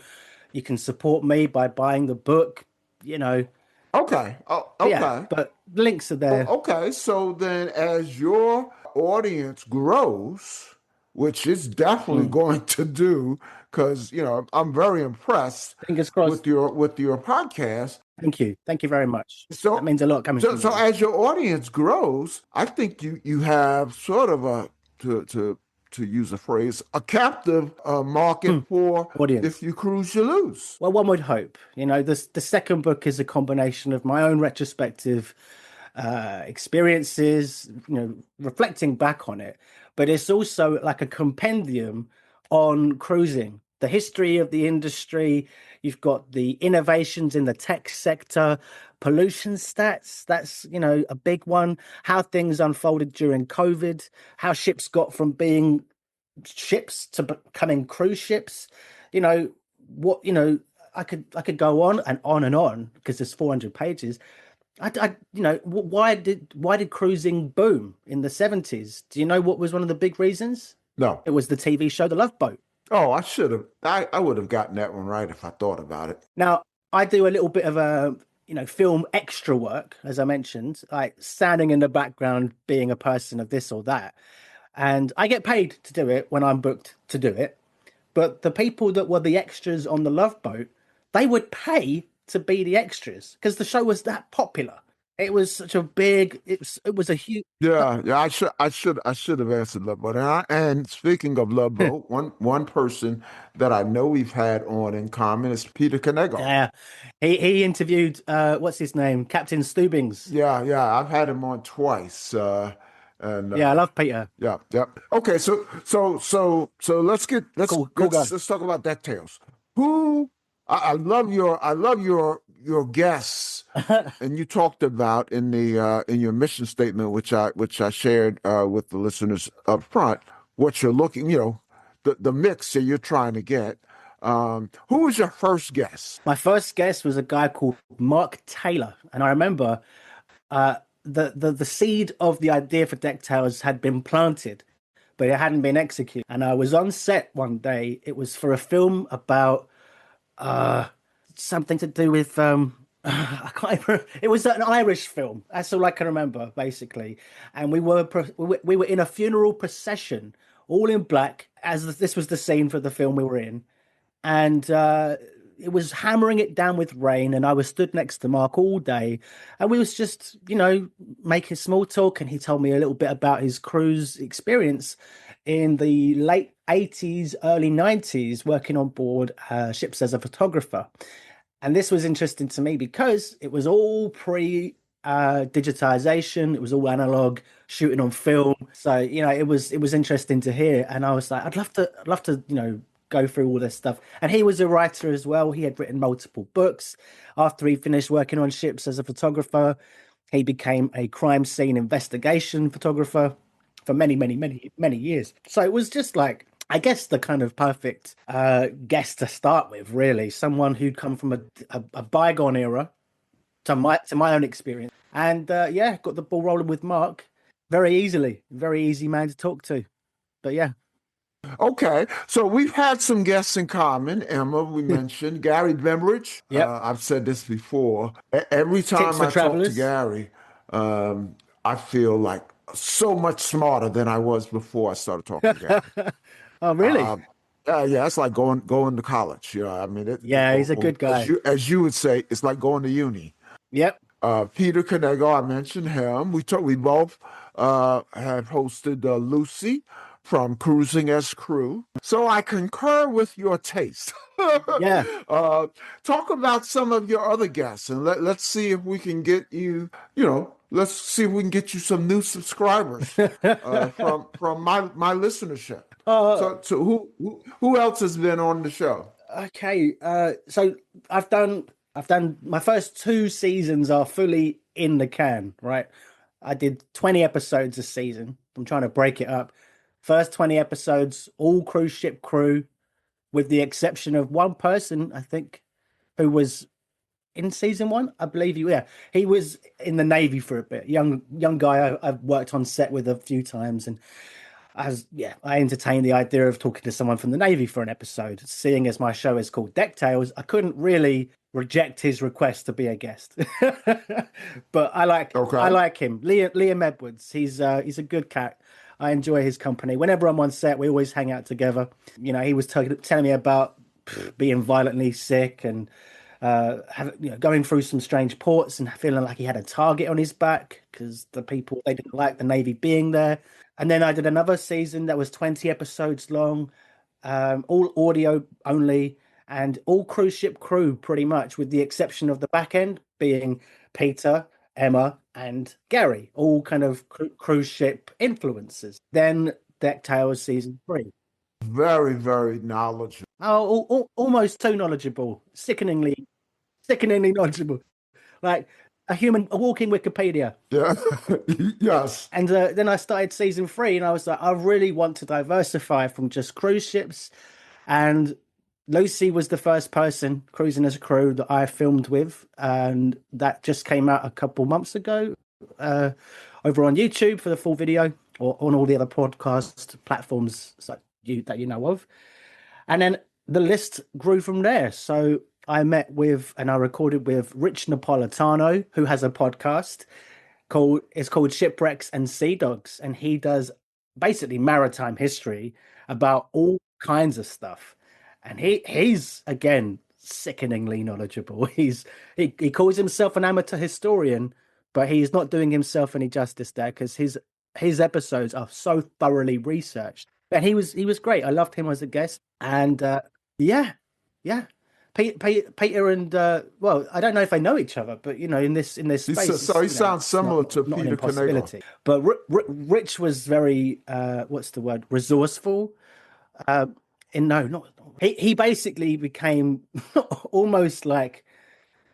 [SPEAKER 3] you can support me by buying the book. You know,
[SPEAKER 1] Okay. Oh,
[SPEAKER 3] yeah.
[SPEAKER 1] okay.
[SPEAKER 3] But links are there.
[SPEAKER 1] Okay, so then as your audience grows, which it's definitely going to do, because I'm very impressed
[SPEAKER 3] Fingers crossed.
[SPEAKER 1] with your podcast.
[SPEAKER 3] Thank you very much.
[SPEAKER 1] So
[SPEAKER 3] That means a lot coming
[SPEAKER 1] so
[SPEAKER 3] from
[SPEAKER 1] so
[SPEAKER 3] you.
[SPEAKER 1] as your audience grows, I think you have sort of a to use a phrase, a captive market for
[SPEAKER 3] Audience.
[SPEAKER 1] if you cruise, you lose.
[SPEAKER 3] Well, one would hope. The second book is a combination of my own retrospective experiences, reflecting back on it, but it's also like a compendium on cruising, the history of the industry. You've got the innovations in the tech sector, pollution stats. That's, a big one. How things unfolded during COVID, how ships got from being ships to becoming cruise ships. I could go on and on because there's 400 pages. Why did cruising boom in the 70s? Do you know what was one of the big reasons?
[SPEAKER 1] No.
[SPEAKER 3] It was the TV show The Love Boat.
[SPEAKER 1] Oh, I should have. I would have gotten that one right if I thought about it.
[SPEAKER 3] Now, I do a little bit of a, film extra work, as I mentioned, like standing in the background, being a person of this or that. And I get paid to do it when I'm booked to do it. But the people that were the extras on The Love Boat, they would pay to be the extras because the show was that popular. It was such a big. It was a huge.
[SPEAKER 1] Yeah. I should have answered Love Boat. And speaking of Love Boat, one person that I know we've had on in common is Peter Conego.
[SPEAKER 3] Yeah, he interviewed what's his name, Captain Steubings.
[SPEAKER 1] Yeah. I've had him on twice. And
[SPEAKER 3] I love Peter.
[SPEAKER 1] Yeah. Okay. So let's
[SPEAKER 3] Cool
[SPEAKER 1] let's talk about DeckTales. Who I love your guests, and you talked about in your mission statement, which I shared with the listeners up front, what you're looking, the mix that you're trying to get. Who was your first guest?
[SPEAKER 3] My first guest was a guy called Mark Taylor, and I remember the seed of the idea for DeckTales had been planted, but it hadn't been executed. And I was on set one day. It was for a film about something to do with I can't remember. It was an Irish film. That's all I can remember, basically. And we were in a funeral procession, all in black, as this was the scene for the film we were in. And it was hammering it down with rain, and I was stood next to Mark all day, and we was just, making small talk, and he told me a little bit about his cruise experience in the late 80s, early 90s, working on board ships as a photographer. And this was interesting to me because it was all digitization. It was all analog, shooting on film. So, it was interesting to hear. And I was like, I'd love to, go through all this stuff. And he was a writer as well. He had written multiple books. After he finished working on ships as a photographer, he became a crime scene investigation photographer for many, many, many, many years. So it was just like, I guess, the kind of perfect guest to start with, really. Someone who'd come from a bygone era to my own experience. And got the ball rolling with Mark very easily. Very easy man to talk to. But yeah.
[SPEAKER 1] Okay, so we've had some guests in common. Emma, we mentioned Gary Bembridge.
[SPEAKER 3] Yep.
[SPEAKER 1] I've said this before. Every time I talk to Gary, I feel like so much smarter than I was before I started talking to Gary.
[SPEAKER 3] Oh, really?
[SPEAKER 1] Yeah, it's like going to college.
[SPEAKER 3] He's a good guy.
[SPEAKER 1] As you would say, it's like going to uni.
[SPEAKER 3] Yep.
[SPEAKER 1] Peter Conego, I mentioned him. We both have hosted Lucy, from cruising as crew. So I concur with your taste.
[SPEAKER 3] Yeah.
[SPEAKER 1] Talk about some of your other guests, and let's see if we can get you, let's see if we can get you some new subscribers from my listenership. So who else has been on the show?
[SPEAKER 3] Okay, so I've done my first 2 seasons are fully in the can, right? I did 20 episodes a season. I'm trying to break it up. First 20 episodes, all cruise ship crew, with the exception of one person, I think, who was in season 1. I believe he was in the Navy for a bit. Young guy I've worked on set with a few times, and I entertained the idea of talking to someone from the Navy for an episode. Seeing as my show is called DeckTales, I couldn't really reject his request to be a guest. But I like him, Liam Edwards. He's a good cat. I enjoy his company. Whenever I'm on set, we always hang out together. He was telling me about being violently sick and going through some strange ports and feeling like he had a target on his back because they didn't like the Navy being there. And then I did another season that was 20 episodes long, all audio only, and all cruise ship crew pretty much, with the exception of the back end being Peter, Emma, and Gary, all kind of cruise ship influencers. Then DeckTales season 3.
[SPEAKER 1] Very, very knowledgeable.
[SPEAKER 3] Oh, almost too knowledgeable. Sickeningly knowledgeable. Like a walking Wikipedia.
[SPEAKER 1] Yeah. Yes.
[SPEAKER 3] And then I started season 3, and I was like, I really want to diversify from just cruise ships. And Lucy was the first person cruising as a crew that I filmed with, and that just came out a couple months ago over on YouTube for the full video, or on all the other podcast platforms that you know of. And then the list grew from there. So I met with and I recorded with Rich Napolitano, who has a podcast called Shipwrecks and Sea Dogs, and he does basically maritime history about all kinds of stuff. And he's again sickeningly knowledgeable. He calls himself an amateur historian, but he's not doing himself any justice there because his episodes are so thoroughly researched. And he was great. I loved him as a guest. And yeah. Peter and well, I don't know if they know each other, but in this space,
[SPEAKER 1] so he sounds similar to Peter Canego.
[SPEAKER 3] But Rich was very resourceful. He basically became almost like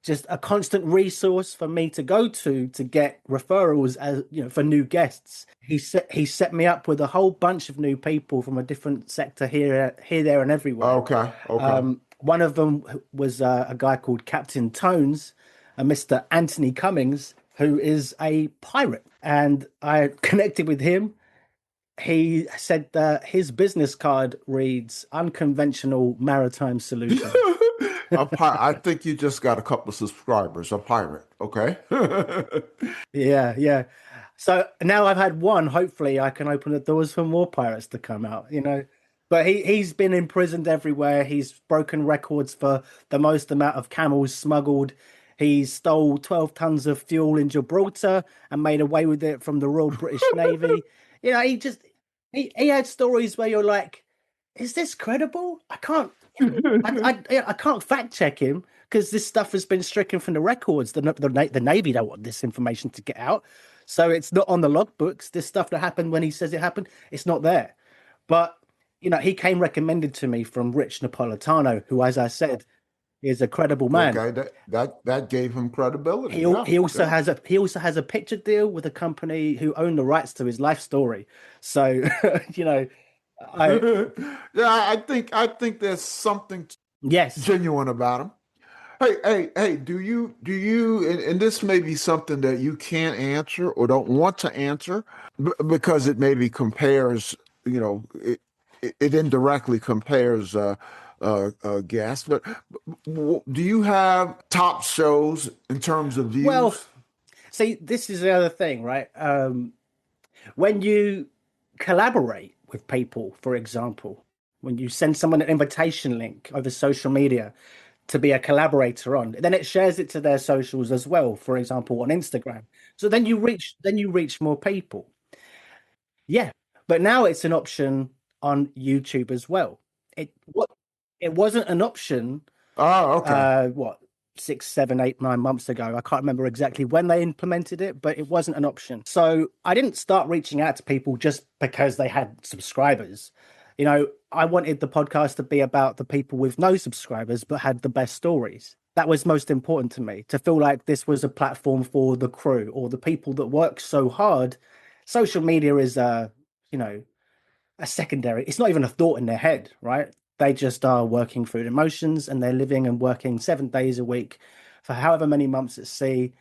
[SPEAKER 3] just a constant resource for me to go to get referrals, as for new guests. He set me up with a whole bunch of new people from a different sector here, there, and everywhere.
[SPEAKER 1] Okay.
[SPEAKER 3] One of them was a guy called Captain Tones, a Mr. Anthony Cummings, who is a pirate, and I connected with him. He said that his business card reads "Unconventional Maritime Solution."
[SPEAKER 1] I think you just got a couple of subscribers. A pirate, okay?
[SPEAKER 3] Yeah. So now I've had one. Hopefully, I can open the doors for more pirates to come out. But he's been imprisoned everywhere. He's broken records for the most amount of camels smuggled. He stole 12 tons of fuel in Gibraltar and made away with it from the Royal British Navy. He had stories where you're like, is this credible? I can't fact check him because this stuff has been stricken from the records. The Navy don't want this information to get out. So it's not on the logbooks. This stuff that happened when he says it happened, it's not there. But he came recommended to me from Rich Napolitano, who, as I said, is a credible man.
[SPEAKER 1] Okay, that gave him credibility.
[SPEAKER 3] He also has a picture deal with a company who own the rights to his life story. So,
[SPEAKER 1] I think there's something genuine about him. Hey, do you, and this may be something that you can't answer or don't want to answer because it maybe compares, it indirectly compares guests, but do you have top shows in terms of views?
[SPEAKER 3] Well, see, this is the other thing, right? When you collaborate with people, for example, when you send someone an invitation link over social media to be a collaborator on, then it shares it to their socials as well, for example, on Instagram. So then you reach more people. Yeah. But now it's an option on YouTube as well. It wasn't an option.
[SPEAKER 1] Oh, okay.
[SPEAKER 3] What, 6, 7, 8, 9 months ago? I can't remember exactly when they implemented it, but it wasn't an option. So I didn't start reaching out to people just because they had subscribers. I wanted the podcast to be about the people with no subscribers but had the best stories. That was most important to me, to feel like this was a platform for the crew or the people that work so hard. Social media is a secondary. It's not even a thought in their head, right? They just are working through the emotions, and they're living and working 7 days a week for however many months at sea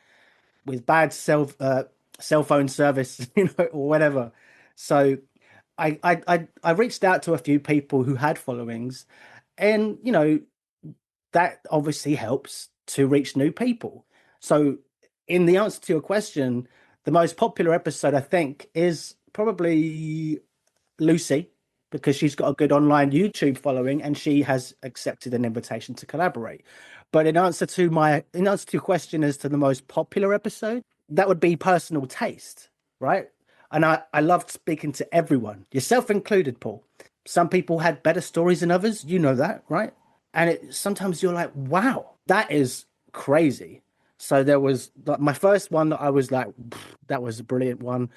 [SPEAKER 3] with bad cell phone service, or whatever. So I reached out to a few people who had followings, and that obviously helps to reach new people. So in the answer to your question, the most popular episode, I think, is probably Lucy, because she's got a good online YouTube following and she has accepted an invitation to collaborate. But in answer to your question as to the most popular episode, that would be personal taste, right? And I loved speaking to everyone, yourself included, Paul. Some people had better stories than others. You know that, right? And sometimes you're like, wow, that is crazy. So there was my first one that I was like, that was a brilliant one,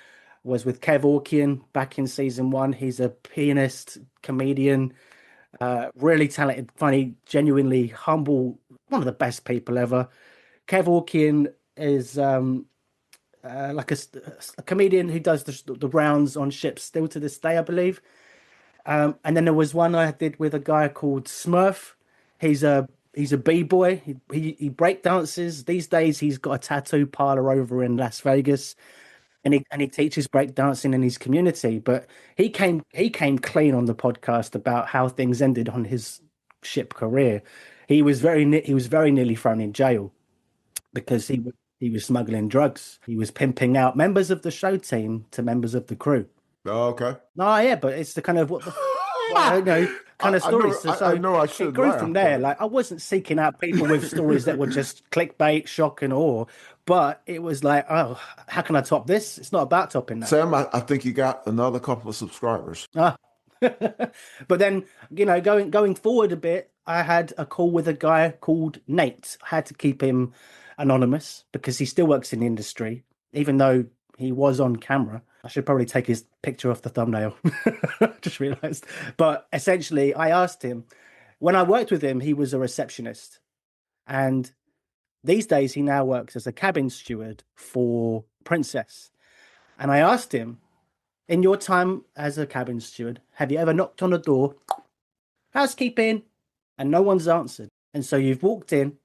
[SPEAKER 3] was with Kev Orkian back in season 1. He's a pianist, comedian, really talented, funny, genuinely humble, one of the best people ever. Kev Orkian is like a comedian who does the rounds on ships still to this day, I believe. And then there was one I did with a guy called Smurf. He's a b-boy. He break dances. These days he's got a tattoo parlor over in Las Vegas, and he teaches breakdancing in his community. But he came clean on the podcast about how things ended on his ship career. He was very nearly thrown in jail because he was smuggling drugs. He was pimping out members of the show team to members of the crew.
[SPEAKER 1] Oh, okay.
[SPEAKER 3] No, yeah, but it's the kind of kind of stories.
[SPEAKER 1] I know I should
[SPEAKER 3] it grew
[SPEAKER 1] laugh,
[SPEAKER 3] from there.
[SPEAKER 1] but-
[SPEAKER 3] Like, I wasn't seeking out people with stories that were just clickbait, shock, and awe, but it was like, oh, how can I top this? It's not about topping that.
[SPEAKER 1] Sam, I think you got another couple of subscribers.
[SPEAKER 3] But then, going forward a bit, I had a call with a guy called Nate. I had to keep him anonymous because he still works in the industry, even though he was on camera. I should probably take his picture off the thumbnail. Just realized. But essentially, I asked him, when I worked with him, he was a receptionist. And these days, he now works as a cabin steward for Princess. And I asked him, in your time as a cabin steward, have you ever knocked on a door, housekeeping, and no one's answered? And so you've walked in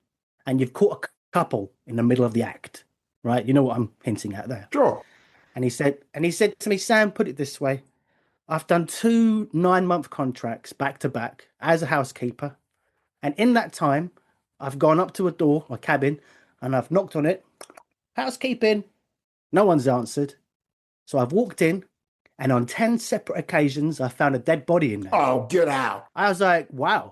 [SPEAKER 3] and you've caught a couple in the middle of the act, right? You know what I'm hinting at there.
[SPEAKER 1] Sure.
[SPEAKER 3] And he said to me, Sam, put it this way. I've done 2 9-month contracts back to back as a housekeeper. And in that time, I've gone up to a door, a cabin, and I've knocked on it. Housekeeping. No one's answered. So I've walked in, and on 10 separate occasions, I found a dead body in there.
[SPEAKER 1] Oh, get out.
[SPEAKER 3] I was like, wow.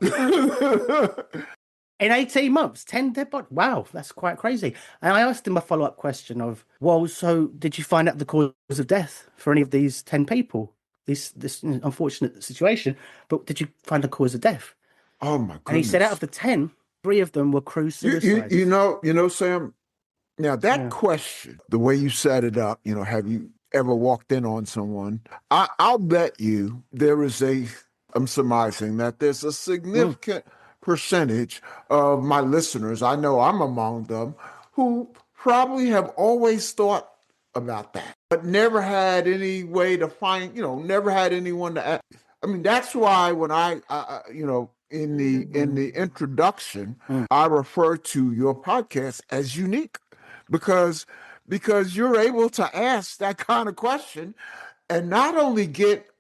[SPEAKER 3] In 18 months, 10 dead bodies. Wow, that's quite crazy. And I asked him a follow-up question of, well, so did you find out the cause of death for any of these 10 people? This unfortunate situation, but did you find the cause of death?
[SPEAKER 1] Oh, my goodness.
[SPEAKER 3] And he said out of the 10, 3 of them were crew suicides.
[SPEAKER 1] You know, Sam, now that question, the way you set it up, have you ever walked in on someone? I'll bet you I'm surmising that there's a significant percentage of my listeners, I know I'm among them, who probably have always thought about that, but never had any way to find, never had anyone to ask. I mean, that's why when I in the introduction, I refer to your podcast as unique, because you're able to ask that kind of question and not only get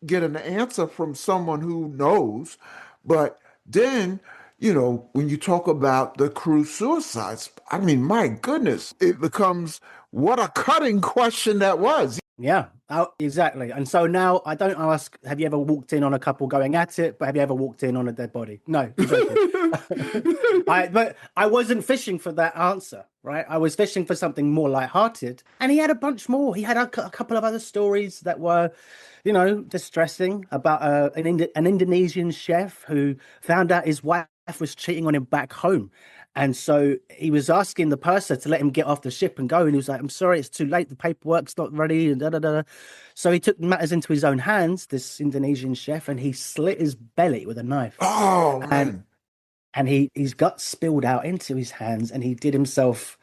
[SPEAKER 1] an answer from someone who knows, but then, when you talk about the crew suicides, I mean, my goodness, it becomes what a cutting question that was.
[SPEAKER 3] Yeah, exactly. And so now I don't ask, have you ever walked in on a couple going at it, but have you ever walked in on a dead body? No, exactly. But I wasn't fishing for that answer, right? I was fishing for something more lighthearted. And he had a bunch more. He had a couple of other stories that were, distressing about an Indonesian chef who found out his wife was cheating on him back home. And so he was asking the purser to let him get off the ship and go. And he was like, I'm sorry, it's too late. The paperwork's not ready. And da, da, da. So he took matters into his own hands, this Indonesian chef, and he slit his belly with a knife.
[SPEAKER 1] Oh, man.
[SPEAKER 3] And his gut spilled out into his hands, and he did himself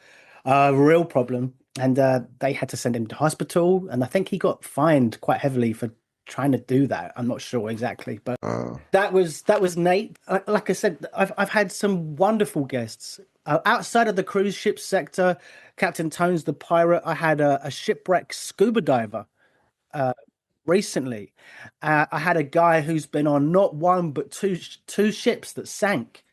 [SPEAKER 3] a real problem. And they had to send him to hospital. And I think he got fined quite heavily for trying to do that. I'm not sure exactly, but that was Nate. Like I said, I've had some wonderful guests outside of the cruise ship sector. Captain Tones the pirate. I had a shipwreck scuba diver recently. I had a guy who's been on not one but two ships that sank,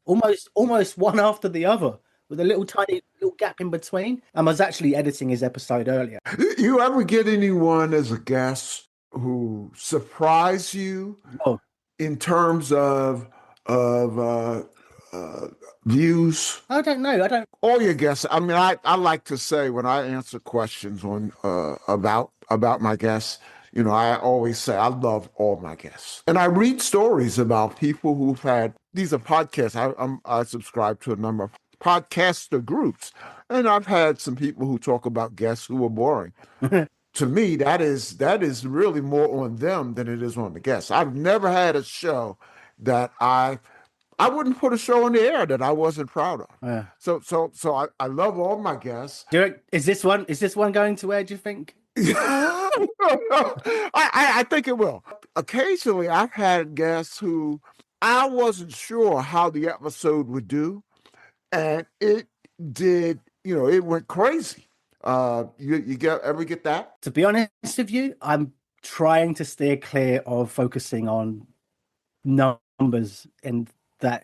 [SPEAKER 3] almost one after the other, with a little tiny little gap in between. I was actually editing his episode earlier.
[SPEAKER 1] You ever get anyone as a guest who surprise you in terms of views?
[SPEAKER 3] I don't know. I don't.
[SPEAKER 1] All your guests. I mean, I like to say when I answer questions on about my guests, I always say I love all my guests, and I read stories about people who've had. These are podcasts. I subscribe to a number of podcaster groups, and I've had some people who talk about guests who are boring. To me, that is really more on them than it is on the guests. I've never had a show that I wouldn't put a show on the air that I wasn't proud of.
[SPEAKER 3] Yeah.
[SPEAKER 1] So I love all my guests.
[SPEAKER 3] Is this one going to air, do you think?
[SPEAKER 1] I think it will. Occasionally, I've had guests who I wasn't sure how the episode would do, and it did. It went crazy. You ever get that?
[SPEAKER 3] To be honest with you, I'm trying to steer clear of focusing on numbers and that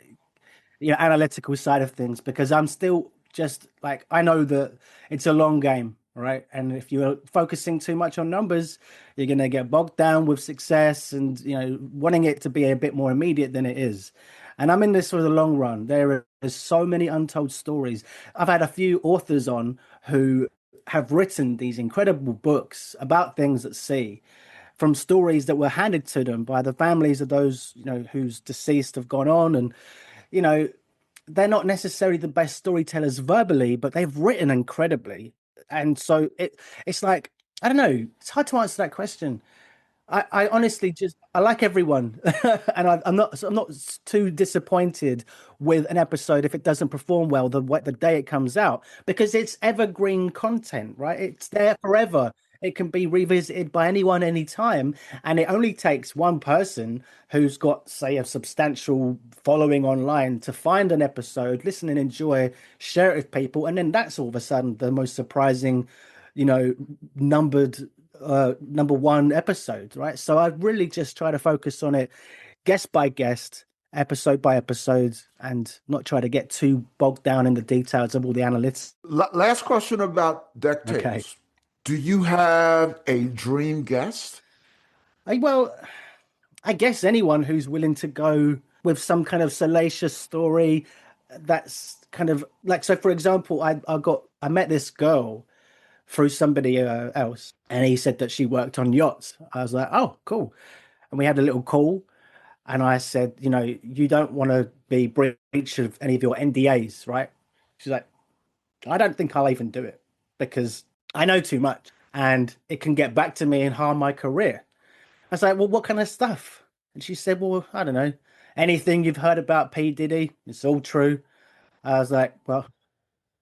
[SPEAKER 3] analytical side of things, because I'm still just like, I know that it's a long game, right? And if you're focusing too much on numbers, you're going to get bogged down with success and wanting it to be a bit more immediate than it is. And I'm in this for the long run. There is so many untold stories. I've had a few authors on who have written these incredible books about things at sea, from stories that were handed to them by the families of those whose deceased have gone on. And they're not necessarily the best storytellers verbally, but they've written incredibly. And so it's like, I don't know, it's hard to answer that question. I honestly I like everyone, and I'm not too disappointed with an episode if it doesn't perform well the day it comes out, because it's evergreen content, right? It's there forever. It can be revisited by anyone, anytime, and it only takes one person who's got, say, a substantial following online to find an episode, listen and enjoy, share it with people, and then that's all of a sudden the most surprising, numbered number one episode, right? So I really just try to focus on it guest by guest, episode by episode, and not try to get too bogged down in the details of all the analytics.
[SPEAKER 1] Last question about DeckTales. Okay. Do you have a dream guest?
[SPEAKER 3] Well, I guess anyone who's willing to go with some kind of salacious story that's kind of like, so for example, I met this girl through somebody else, and he said that she worked on yachts. I was like, oh, cool. And we had a little call, and I said, you don't want to be breach of any of your NDAs, right? She's like, I don't think I'll even do it because I know too much and it can get back to me and harm my career. I was like, well, what kind of stuff? And she said, well, I don't know, anything you've heard about P. Diddy, it's all true. I was like, well,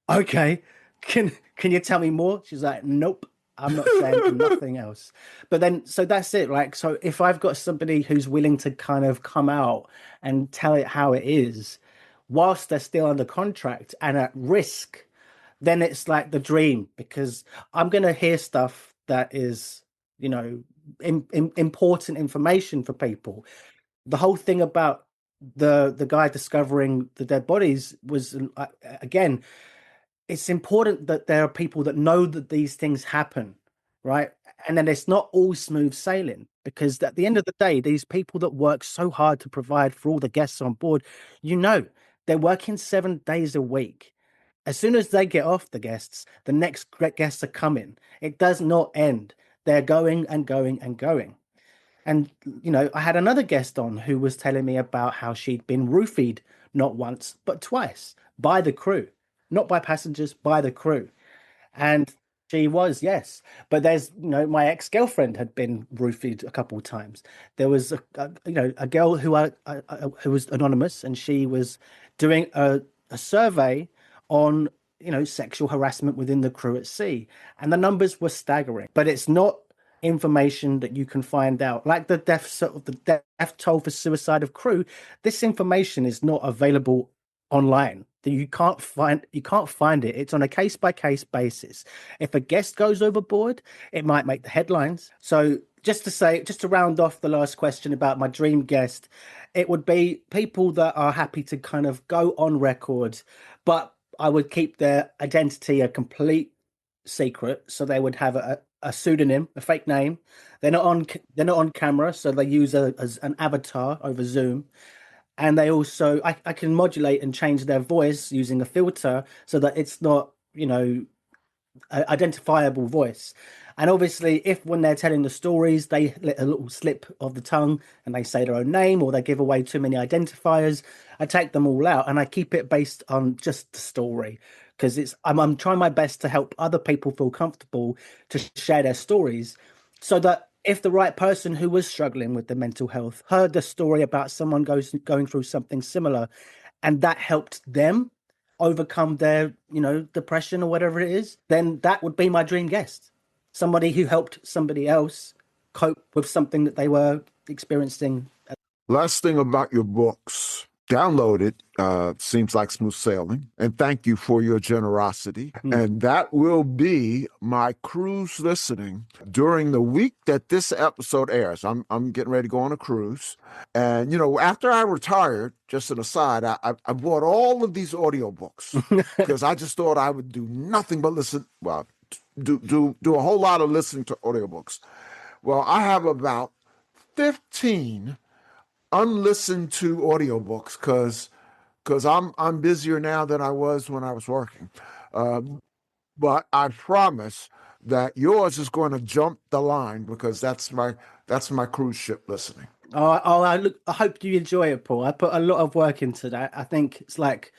[SPEAKER 3] okay. Can you tell me more? She's like, nope, I'm not saying nothing else. But then, so that's it, right? So if I've got somebody who's willing to kind of come out and tell it how it is, whilst they're still under contract and at risk, then it's like the dream, because I'm going to hear stuff that is, important information for people. The whole thing about the guy discovering the dead bodies was, again, it's important that there are people that know that these things happen, right? And then it's not all smooth sailing, because at the end of the day, these people that work so hard to provide for all the guests on board, they're working 7 days a week. As soon as they get off the guests, the next guests are coming. It does not end. They're going and going and going. And, I had another guest on who was telling me about how she'd been roofied not once, but twice by the crew, not by passengers, by the crew. And she was, yes. But there's, my ex-girlfriend had been roofied a couple of times. There was, a girl who was anonymous, and she was doing a survey on, sexual harassment within the crew at sea. And the numbers were staggering. But it's not information that you can find out, like the death toll for suicide of crew. This information is not available online. You can't find it. It's on a case-by-case basis. If a guest goes overboard, it might make the headlines. So just to round off the last question about my dream guest, it would be people that are happy to kind of go on record, but I would keep their identity a complete secret. So they would have a pseudonym, a fake name. They're not on camera, so they use as an avatar over Zoom. And they also, I can modulate and change their voice using a filter so that it's not, identifiable voice. And obviously, if when they're telling the stories, they let a little slip of the tongue and they say their own name, or they give away too many identifiers, I take them all out and I keep it based on just the story. Because I'm trying my best to help other people feel comfortable to share their stories, so that if the right person who was struggling with the mental health heard the story about someone going through something similar, and that helped them overcome their, depression or whatever it is, then that would be my dream guest. Somebody who helped somebody else cope with something that they were experiencing.
[SPEAKER 1] Last thing about your books. Download it. Seems like smooth sailing. And thank you for your generosity. And that will be my cruise listening during the week that this episode airs. I'm getting ready to go on a cruise. And, after I retired, just an aside, I bought all of these audiobooks because I just thought I would do nothing but listen. Well, do a whole lot of listening to audiobooks. Well, I have about 15 unlistened to audiobooks because I'm busier now than I was when I was working. But I promise that yours is going to jump the line, because that's my cruise ship listening.
[SPEAKER 3] I hope you enjoy it, Paul. I put a lot of work into that. I think it's like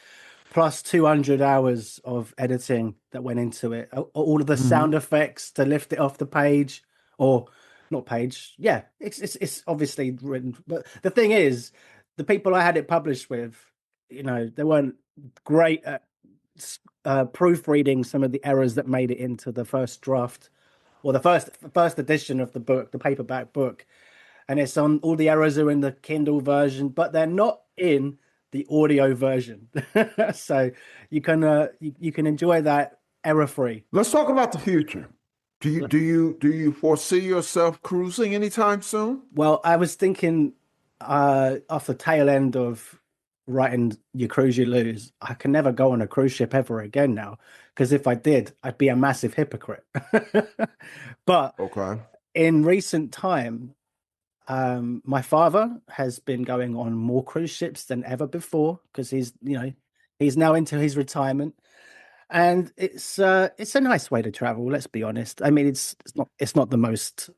[SPEAKER 3] plus 200 hours of editing that went into it. All of the sound effects to lift it off the page, or not page. Yeah, it's obviously written. But the thing is, the people I had it published with, they weren't great at proofreading some of the errors that made it into the first draft, or the first edition of the book, the paperback book. And it's on, all the errors are in the Kindle version, but they're not in the audio version. So you can enjoy that error-free.
[SPEAKER 1] Let's talk about the future. Do you foresee yourself cruising anytime soon?
[SPEAKER 3] Well, I was thinking off the tail end of writing You Cruise, You Lose, I can never go on a cruise ship ever again now, because if I did, I'd be a massive hypocrite. But
[SPEAKER 1] okay,
[SPEAKER 3] in recent time, my father has been going on more cruise ships than ever before, because he's now into his retirement. And it's a nice way to travel. Let's be honest. I mean, it's not the most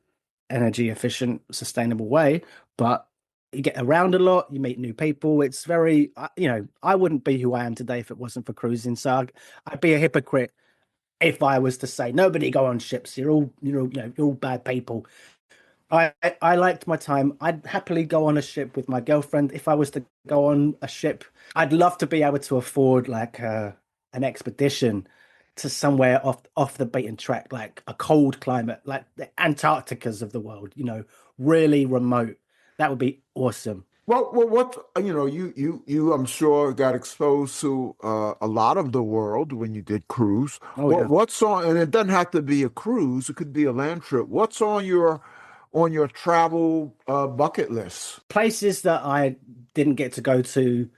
[SPEAKER 3] energy efficient, sustainable way, but you get around a lot. You meet new people. It's very, I wouldn't be who I am today if it wasn't for cruising. So I'd be a hypocrite if I was to say nobody go on ships. You're all, you're all bad people. I liked my time. I'd happily go on a ship with my girlfriend. If I was to go on a ship, I'd love to be able to afford like an expedition to somewhere off the beaten track, like a cold climate, like the Antarcticas of the world, really remote. That would be awesome.
[SPEAKER 1] Well, what you I'm sure got exposed to a lot of the world when you did cruise.
[SPEAKER 3] Yeah.
[SPEAKER 1] What's on, and it doesn't have to be a cruise; it could be a land trip. What's on your travel bucket list?
[SPEAKER 3] Places that I didn't get to go to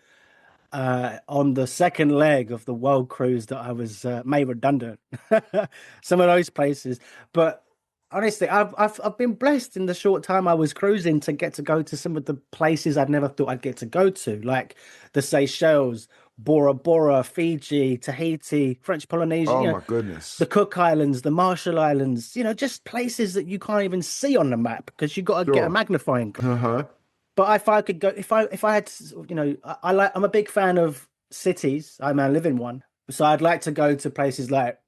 [SPEAKER 3] on the second leg of the world cruise that I was made redundant. Some of those places, but honestly, I've been blessed in the short time I was cruising to get to go to some of the places I'd never thought I'd get to go to, like the Seychelles, Bora Bora, Fiji, Tahiti, French Polynesia,
[SPEAKER 1] Oh my goodness.
[SPEAKER 3] the Cook Islands, the Marshall Islands, just places that you can't even see on the map because you got to get a
[SPEAKER 1] Sure.
[SPEAKER 3] magnifying glass.
[SPEAKER 1] Uh-huh.
[SPEAKER 3] But if I could go, if I had, I'm a big fan of cities. I live in one, so I'd like to go to places like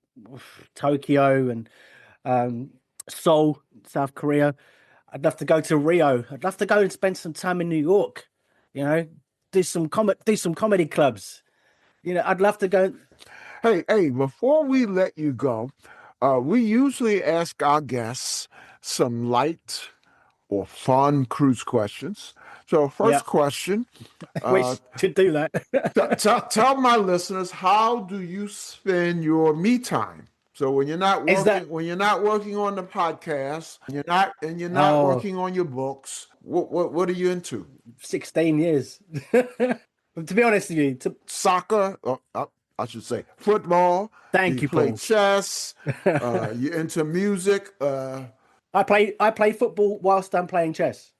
[SPEAKER 3] Tokyo and um, Seoul, South Korea. I'd love to go to Rio. I'd love to go and spend some time in New York. Do some comedy clubs. I'd love to go.
[SPEAKER 1] Hey, before we let you go, we usually ask our guests some light or fun cruise questions. So,
[SPEAKER 3] Yeah,
[SPEAKER 1] first question,
[SPEAKER 3] we
[SPEAKER 1] uh,
[SPEAKER 3] should do that.
[SPEAKER 1] tell my listeners, how do you spend your me time? So when you're not
[SPEAKER 3] Is that?
[SPEAKER 1] working on the podcast, you're not
[SPEAKER 3] Oh,
[SPEAKER 1] working on your books, what are you into?
[SPEAKER 3] 16 years. To be honest with you,
[SPEAKER 1] Soccer, I should say football. Do
[SPEAKER 3] thank
[SPEAKER 1] you
[SPEAKER 3] you,
[SPEAKER 1] play
[SPEAKER 3] Paul.
[SPEAKER 1] chess? You into music?
[SPEAKER 3] I play football whilst I'm playing chess.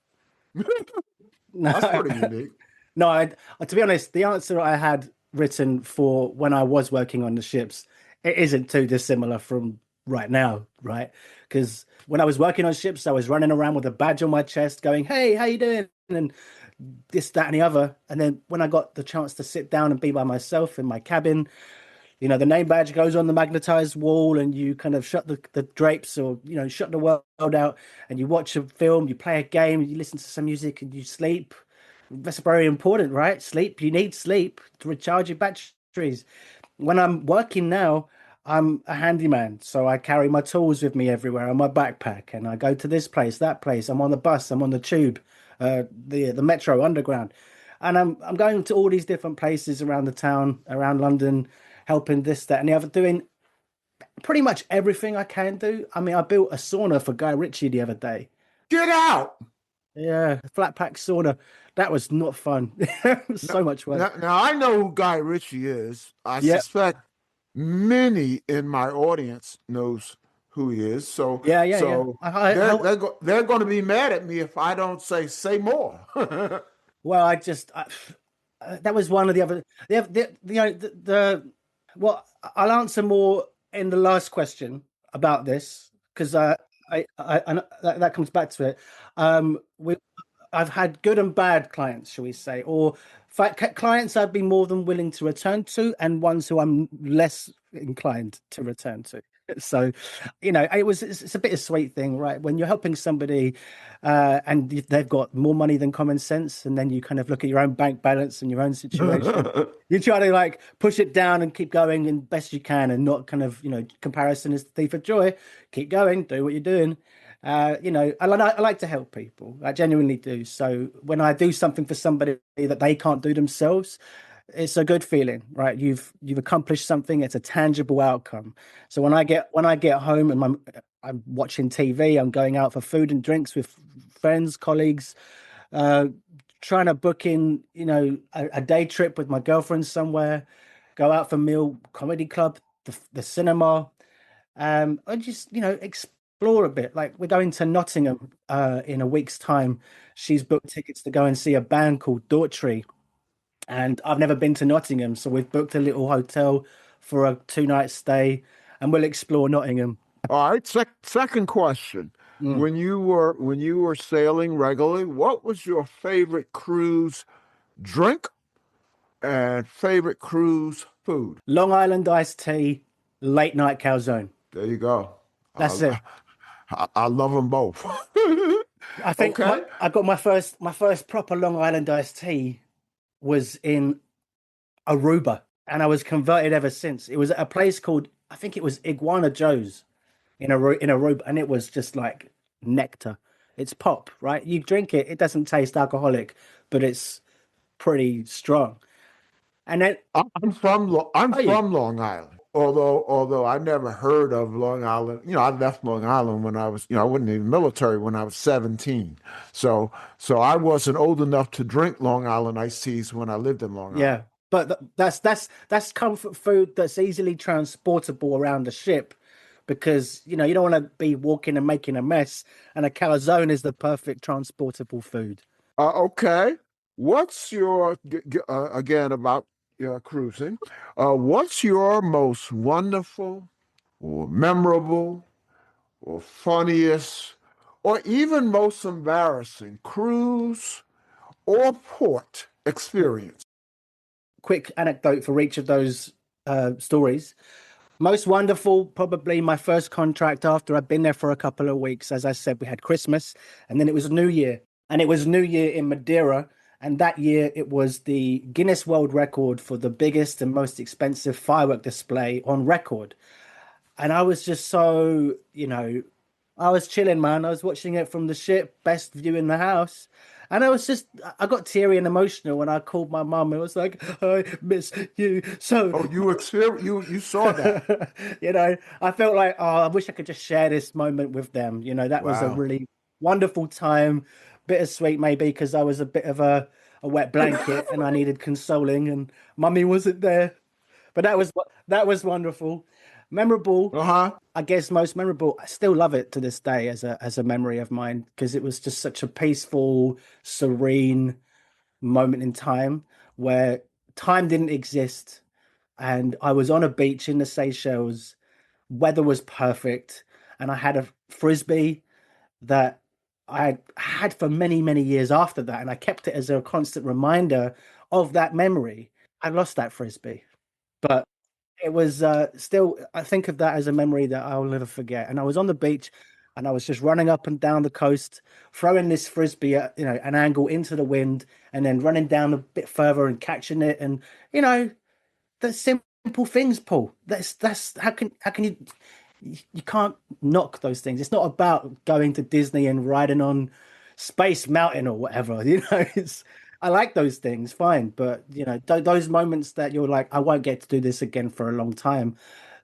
[SPEAKER 3] No,
[SPEAKER 1] That's pretty unique.
[SPEAKER 3] no. To be honest, the answer I had written for when I was working on the ships, it isn't too dissimilar from right now, right? Because when I was working on ships, I was running around with a badge on my chest, going, "Hey, how you doing?" and this, that, and the other. And then when I got the chance to sit down and be by myself in my cabin, the name badge goes on the magnetized wall, and you kind of shut the drapes, or shut the world out, and you watch a film, you play a game, you listen to some music, and you sleep. That's very important, right? Sleep. You need sleep to recharge your batteries. When I'm working now, I'm a handyman, so I carry my tools with me everywhere on my backpack, and I go to this place, that place. I'm on the bus, I'm on the tube, the metro, underground, and I'm going to all these different places around the town, around London, helping this, that, and the other, doing pretty much everything I can do. I built a sauna for Guy Ritchie the other day.
[SPEAKER 1] Get out.
[SPEAKER 3] Yeah, flat pack sauna. That was not fun. It was
[SPEAKER 1] Now,
[SPEAKER 3] so much work.
[SPEAKER 1] now I know who Guy Ritchie is. I
[SPEAKER 3] Yeah,
[SPEAKER 1] suspect many in my audience knows who he is. So
[SPEAKER 3] yeah, yeah, yeah.
[SPEAKER 1] so they're going to be mad at me if I don't say more.
[SPEAKER 3] Well, that was one of the other. Well, I'll answer more in the last question about this, because I that comes back to it. We I've had good and bad clients, shall we say, or clients I'd be more than willing to return to, and ones who I'm less inclined to return to. So, it's a bittersweet thing, right? When you're helping somebody, and they've got more money than common sense, and then you kind of look at your own bank balance and your own situation. You try to push it down and keep going as best you can, and not kind of, comparison is the thief of joy. Keep going, do what you're doing. I like to help people. I genuinely do. So when I do something for somebody that they can't do themselves, it's a good feeling, right? You've accomplished something. It's a tangible outcome. So when I get home and I'm watching TV, I'm going out for food and drinks with friends, colleagues, trying to book in, a day trip with my girlfriend somewhere, go out for meal, comedy club, the cinema, and just explore a bit. Like, we're going to Nottingham in a week's time. She's booked tickets to go and see a band called Daughtry, and I've never been to Nottingham, so we've booked a little hotel for a 2-night stay, and we'll explore Nottingham.
[SPEAKER 1] All right. Second question.
[SPEAKER 3] Mm.
[SPEAKER 1] When you were sailing regularly, what was your favorite cruise drink and favorite cruise food?
[SPEAKER 3] Long Island iced tea, late night calzone.
[SPEAKER 1] There you go.
[SPEAKER 3] That's it.
[SPEAKER 1] I love them both.
[SPEAKER 3] I think
[SPEAKER 1] Okay.
[SPEAKER 3] I got my first proper Long Island iced tea was in Aruba, and I was converted ever since. It was at a place called, I think it was Iguana Joe's in Aruba, and it was just like nectar. It's pop, right? You drink it, it doesn't taste alcoholic, but it's pretty strong. And then,
[SPEAKER 1] I'm from
[SPEAKER 3] are you?
[SPEAKER 1] Long Island. Although I never heard of Long Island. I left Long Island when I was, I wasn't in the military when I was 17. So I wasn't old enough to drink Long Island iced teas when I lived in Long Island.
[SPEAKER 3] Yeah, but that's comfort food that's easily transportable around the ship. because you don't want to be walking and making a mess, and a calzone is the perfect transportable food.
[SPEAKER 1] Okay. What's your, again, about cruising? What's your most wonderful or memorable or funniest or even most embarrassing cruise or port experience?
[SPEAKER 3] Quick anecdote for each of those stories. Most wonderful, probably my first contract after I'd been there for a couple of weeks. As I said, we had Christmas and then it was New Year. And it was New Year in Madeira. And that year it was the Guinness World Record for the biggest and most expensive firework display on record. And I was just so, I was chilling, man. I was watching it from the ship, best view in the house. And I got teary and emotional when I called my mum. It was like, I miss you. So,
[SPEAKER 1] Oh, you saw that.
[SPEAKER 3] I felt like, I wish I could just share this moment with them. That was a
[SPEAKER 1] Wow.
[SPEAKER 3] really wonderful time. Bittersweet, maybe, because I was a bit of a wet blanket and I needed consoling, and mummy wasn't there. But that was wonderful. Memorable.
[SPEAKER 1] Uh-huh.
[SPEAKER 3] I guess most memorable. I still love it to this day as a memory of mine, because it was just such a peaceful, serene moment in time where time didn't exist, and I was on a beach in the Seychelles. Weather was perfect, and I had a frisbee that I had for many, many years after that, and I kept it as a constant reminder of that memory. I lost that frisbee, but it was still, I think of that as a memory that I'll never forget. And I was on the beach and I was just running up and down the coast, throwing this frisbee at, an angle into the wind, and then running down a bit further and catching it. And, the simple things, Paul. That's how can you can't knock those things. It's not about going to Disney and riding on Space Mountain or whatever. I like those things, fine, but those moments that you're like, I won't get to do this again for a long time,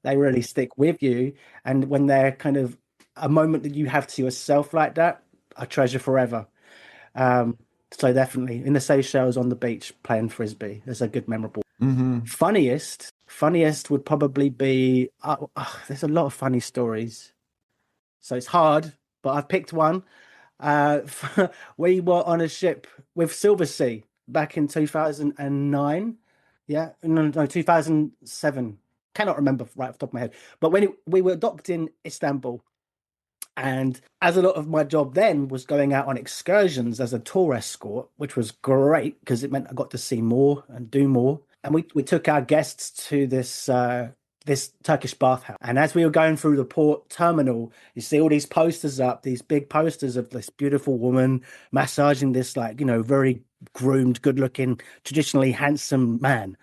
[SPEAKER 3] they really stick with you. And when they're kind of a moment that you have to yourself like that, I treasure forever. So definitely in the Seychelles on the beach playing frisbee is a good memorable.
[SPEAKER 1] Mm-hmm.
[SPEAKER 3] Funniest would probably be there's a lot of funny stories, so it's hard, but I've picked one. We were on a ship with Silversea back in 2009. Yeah, no, 2007. Cannot remember right off the top of my head. But when we were docked in Istanbul, and as a lot of my job then was going out on excursions as a tour escort, which was great because it meant I got to see more and do more. And we took our guests to this Turkish bathhouse. And as we were going through the port terminal, you see all these posters up, these big posters of this beautiful woman massaging this very groomed, good-looking, traditionally handsome man.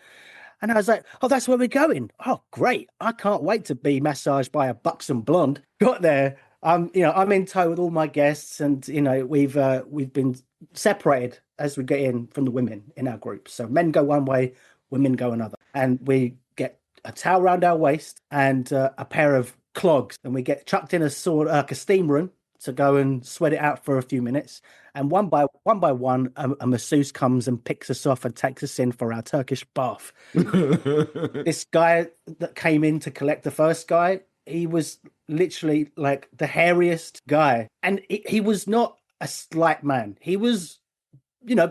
[SPEAKER 3] And I was like, oh, that's where we're going. Oh, great. I can't wait to be massaged by a buxom blonde. Got there. I'm in tow with all my guests, and we've been separated as we get in from the women in our group. So men go one way, women go another, and we get a towel around our waist and a pair of clogs, and we get chucked in a steam room to go and sweat it out for a few minutes. And one by one, a masseuse comes and picks us off and takes us in for our Turkish bath. This guy that came in to collect the first guy, he was literally like the hairiest guy, and he was not a slight man. He was,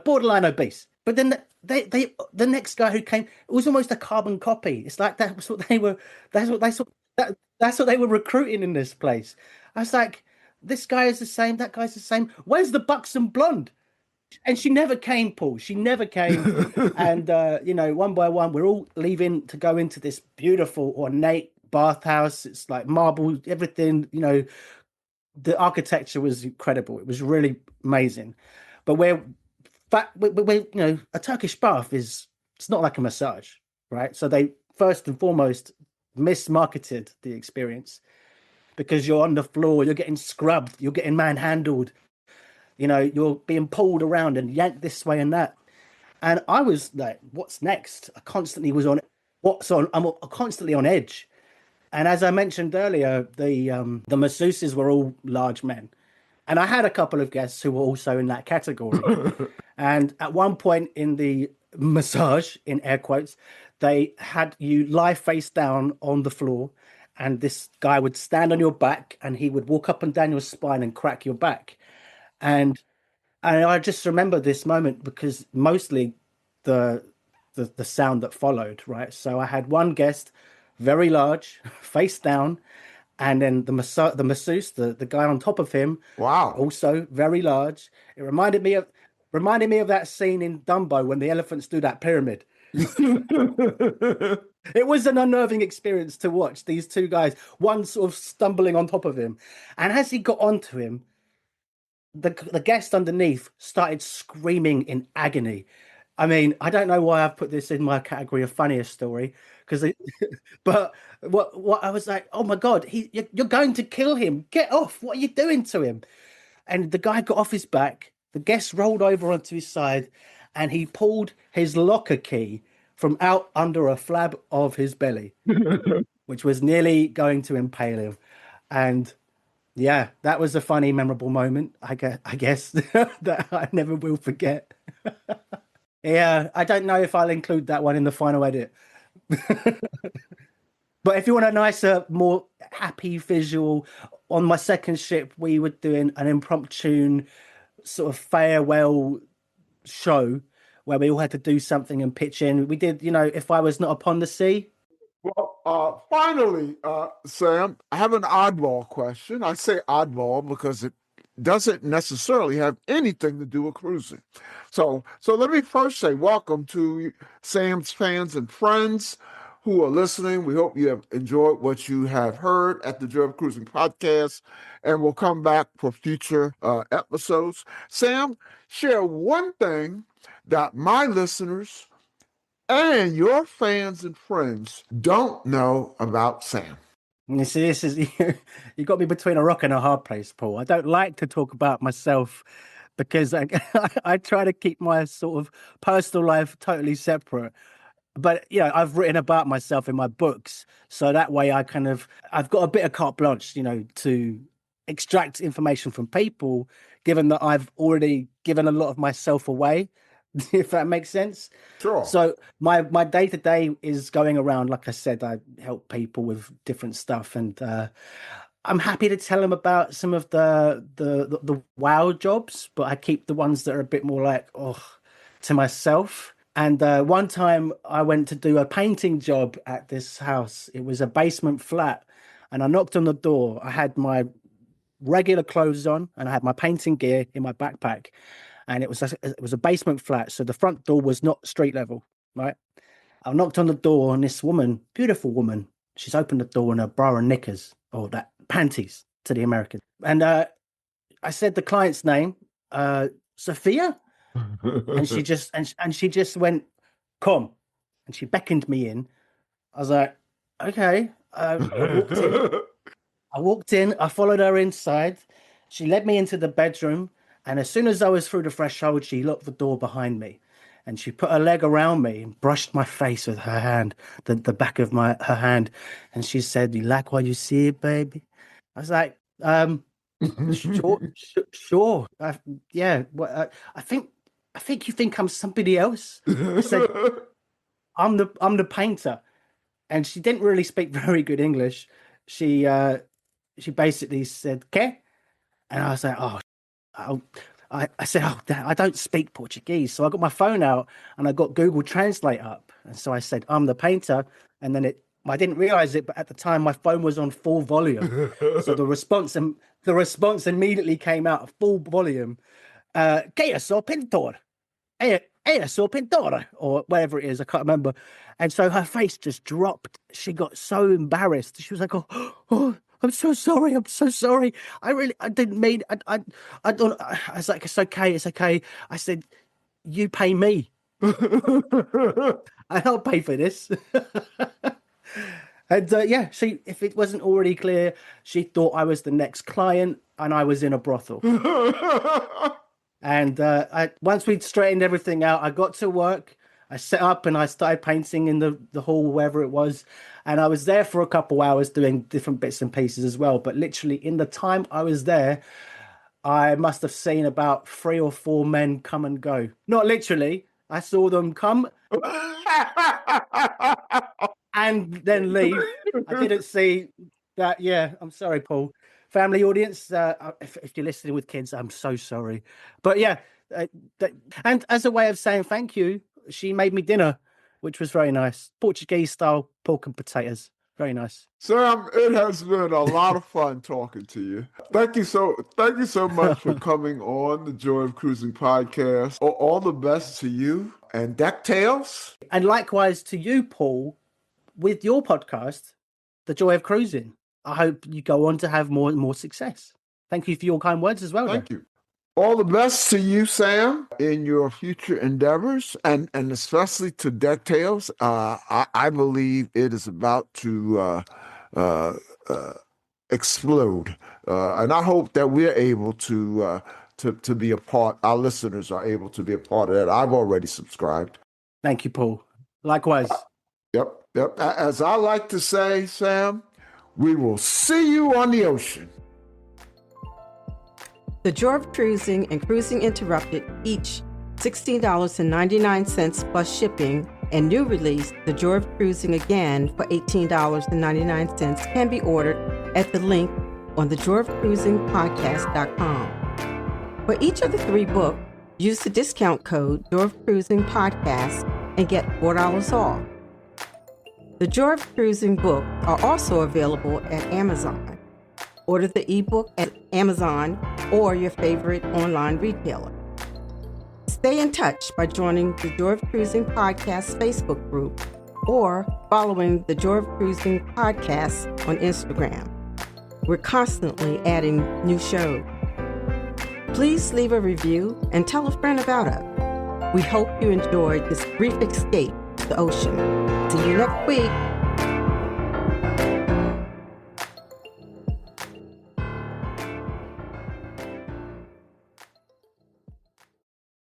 [SPEAKER 3] borderline obese. But then the next guy who came, it was almost a carbon copy. It's like that's what they were. That's what they were recruiting in this place. I was like, this guy is the same. That guy's the same. Where's the buxom blonde? And she never came, Paul. She never came. And one by one, we're all leaving to go into this beautiful, ornate bathhouse. It's like marble, everything. The architecture was incredible. It was really amazing. But we're a Turkish bath it's not like a massage, right? So they first and foremost mismarketed the experience, because you're on the floor, you're getting scrubbed, you're getting manhandled, you're being pulled around and yanked this way and that. And I was like, what's next? I constantly was on I'm constantly on edge. And as I mentioned earlier, the masseuses were all large men. And I had a couple of guests who were also in that category. And at one point in the massage, in air quotes, they had you lie face down on the floor, and this guy would stand on your back and he would walk up and down your spine and crack your back. And I just remember this moment because mostly the the sound that followed, right? So I had one guest, very large, face down, and then the masseuse, the guy on top of him,
[SPEAKER 1] Wow.
[SPEAKER 3] also very large. It reminded me of that scene in Dumbo when the elephants do that pyramid. It was an unnerving experience to watch these two guys, one sort of stumbling on top of him, and as he got onto him, the guest underneath started screaming in agony. I mean, I don't know why I've put this in my category of funniest story, but what I was like, oh my God, you're going to kill him. Get off. What are you doing to him? And the guy got off his back. The guest rolled over onto his side and he pulled his locker key from out under a flap of his belly, which was nearly going to impale him. And yeah, that was a funny, memorable moment, I guess that I never will forget. Yeah, I don't know if I'll include that one in the final edit. But if you want a nicer, more happy visual, on my second ship, we were doing an impromptu sort of farewell show where we all had to do something and pitch in. We did, If I Was Not Upon the Sea.
[SPEAKER 1] Well, finally, Sam, I have an oddball question. I say oddball because it doesn't necessarily have anything to do with cruising. So let me first say welcome to Sam's fans and friends who are listening. We hope you have enjoyed what you have heard at the Joy of Cruising podcast, and we'll come back for future episodes. Sam, share one thing that my listeners and your fans and friends don't know about Sam.
[SPEAKER 3] You see, this is you got me between a rock and a hard place, Paul. I don't like to talk about myself because I try to keep my sort of personal life totally separate. But I've written about myself in my books, so that way I've got a bit of carte blanche, to extract information from people, given that I've already given a lot of myself away. If that makes sense.
[SPEAKER 1] Sure.
[SPEAKER 3] So my day-to-day is going around, like I said, I help people with different stuff, and I'm happy to tell them about some of the wow jobs, but I keep the ones that are a bit more like to myself. And one time I went to do a painting job at this house. It was a basement flat, and I knocked on the door. I had my regular clothes on and I had my painting gear in my backpack. And it was a basement flat, so the front door was not street level, right? I knocked on the door, and this woman, beautiful woman, she's opened the door in her bra and knickers, or that panties to the Americans. And I said the client's name, Sophia, and she just went, "Come," and she beckoned me in. I was like, "Okay." I walked in. I followed her inside. She led me into the bedroom. And as soon as I was through the threshold, she locked the door behind me, and she put her leg around me and brushed my face with her hand, the back of her hand. And she said, "You like what you see, baby?" I was like, sure. Yeah. Well, I think you think I'm somebody else. I said, I'm the painter. And she didn't really speak very good English. She basically said, "Okay," and I was like, "Oh." I said, I don't speak Portuguese. So I got my phone out and I got Google Translate up. And so I said, "I'm the painter." And then I didn't realize it, but at the time my phone was on full volume. So the response immediately came out at full volume. "Que eu sou pintor. Eu sou pintora," or whatever it is. I can't remember. And so her face just dropped. She got so embarrassed. She was like, "Oh, I'm so sorry. I'm so sorry. I didn't mean, I don't." I was like, "It's okay. I said, "You pay me." I'll pay for this. And if it wasn't already clear, she thought I was the next client and I was in a brothel. And once we'd straightened everything out, I got to work. I set up and I started painting in the hall, wherever it was. And I was there for a couple hours doing different bits and pieces as well. But literally in the time I was there, I must have seen about 3 or 4 men come and go. Not literally. I saw them come and then leave. I didn't see that. Yeah, I'm sorry, Paul. Family audience, if you're listening with kids, I'm so sorry. But yeah, and as a way of saying thank you, she made me dinner, which was very nice. Portuguese style pork and potatoes. Very nice.
[SPEAKER 1] Sam, it has been a lot of fun talking to you. Thank you so much for coming on the Joy of Cruising podcast. All the best to you and DeckTales.
[SPEAKER 3] And likewise to you, Paul, with your podcast, The Joy of Cruising. I hope you go on to have more and more success. Thank you for your kind words as well.
[SPEAKER 1] Thank you. All the best to you, Sam, in your future endeavors, and especially to DeckTales. I believe it is about to explode, and I hope that we're able to be a part. Our listeners are able to be a part of that. I've already subscribed.
[SPEAKER 3] Thank you, Paul. Likewise.
[SPEAKER 1] Yep. As I like to say, Sam, we will see you on the ocean.
[SPEAKER 2] The Joy of Cruising and Cruising Interrupted, each $16.99 plus shipping, and new release, The Joy of Cruising again for $18.99, can be ordered at the link on thejoyofcruisingpodcast.com. For each of the 3 books, use the discount code Joy of Cruising Podcast and get $4 off. The Joy of Cruising books are also available at Amazon. Order the ebook at Amazon or your favorite online retailer. Stay in touch by joining the Joy of Cruising Podcast Facebook group or following the Joy of Cruising Podcast on Instagram. We're constantly adding new shows. Please leave a review and tell a friend about us. We hope you enjoyed this brief escape to the ocean. See you next week.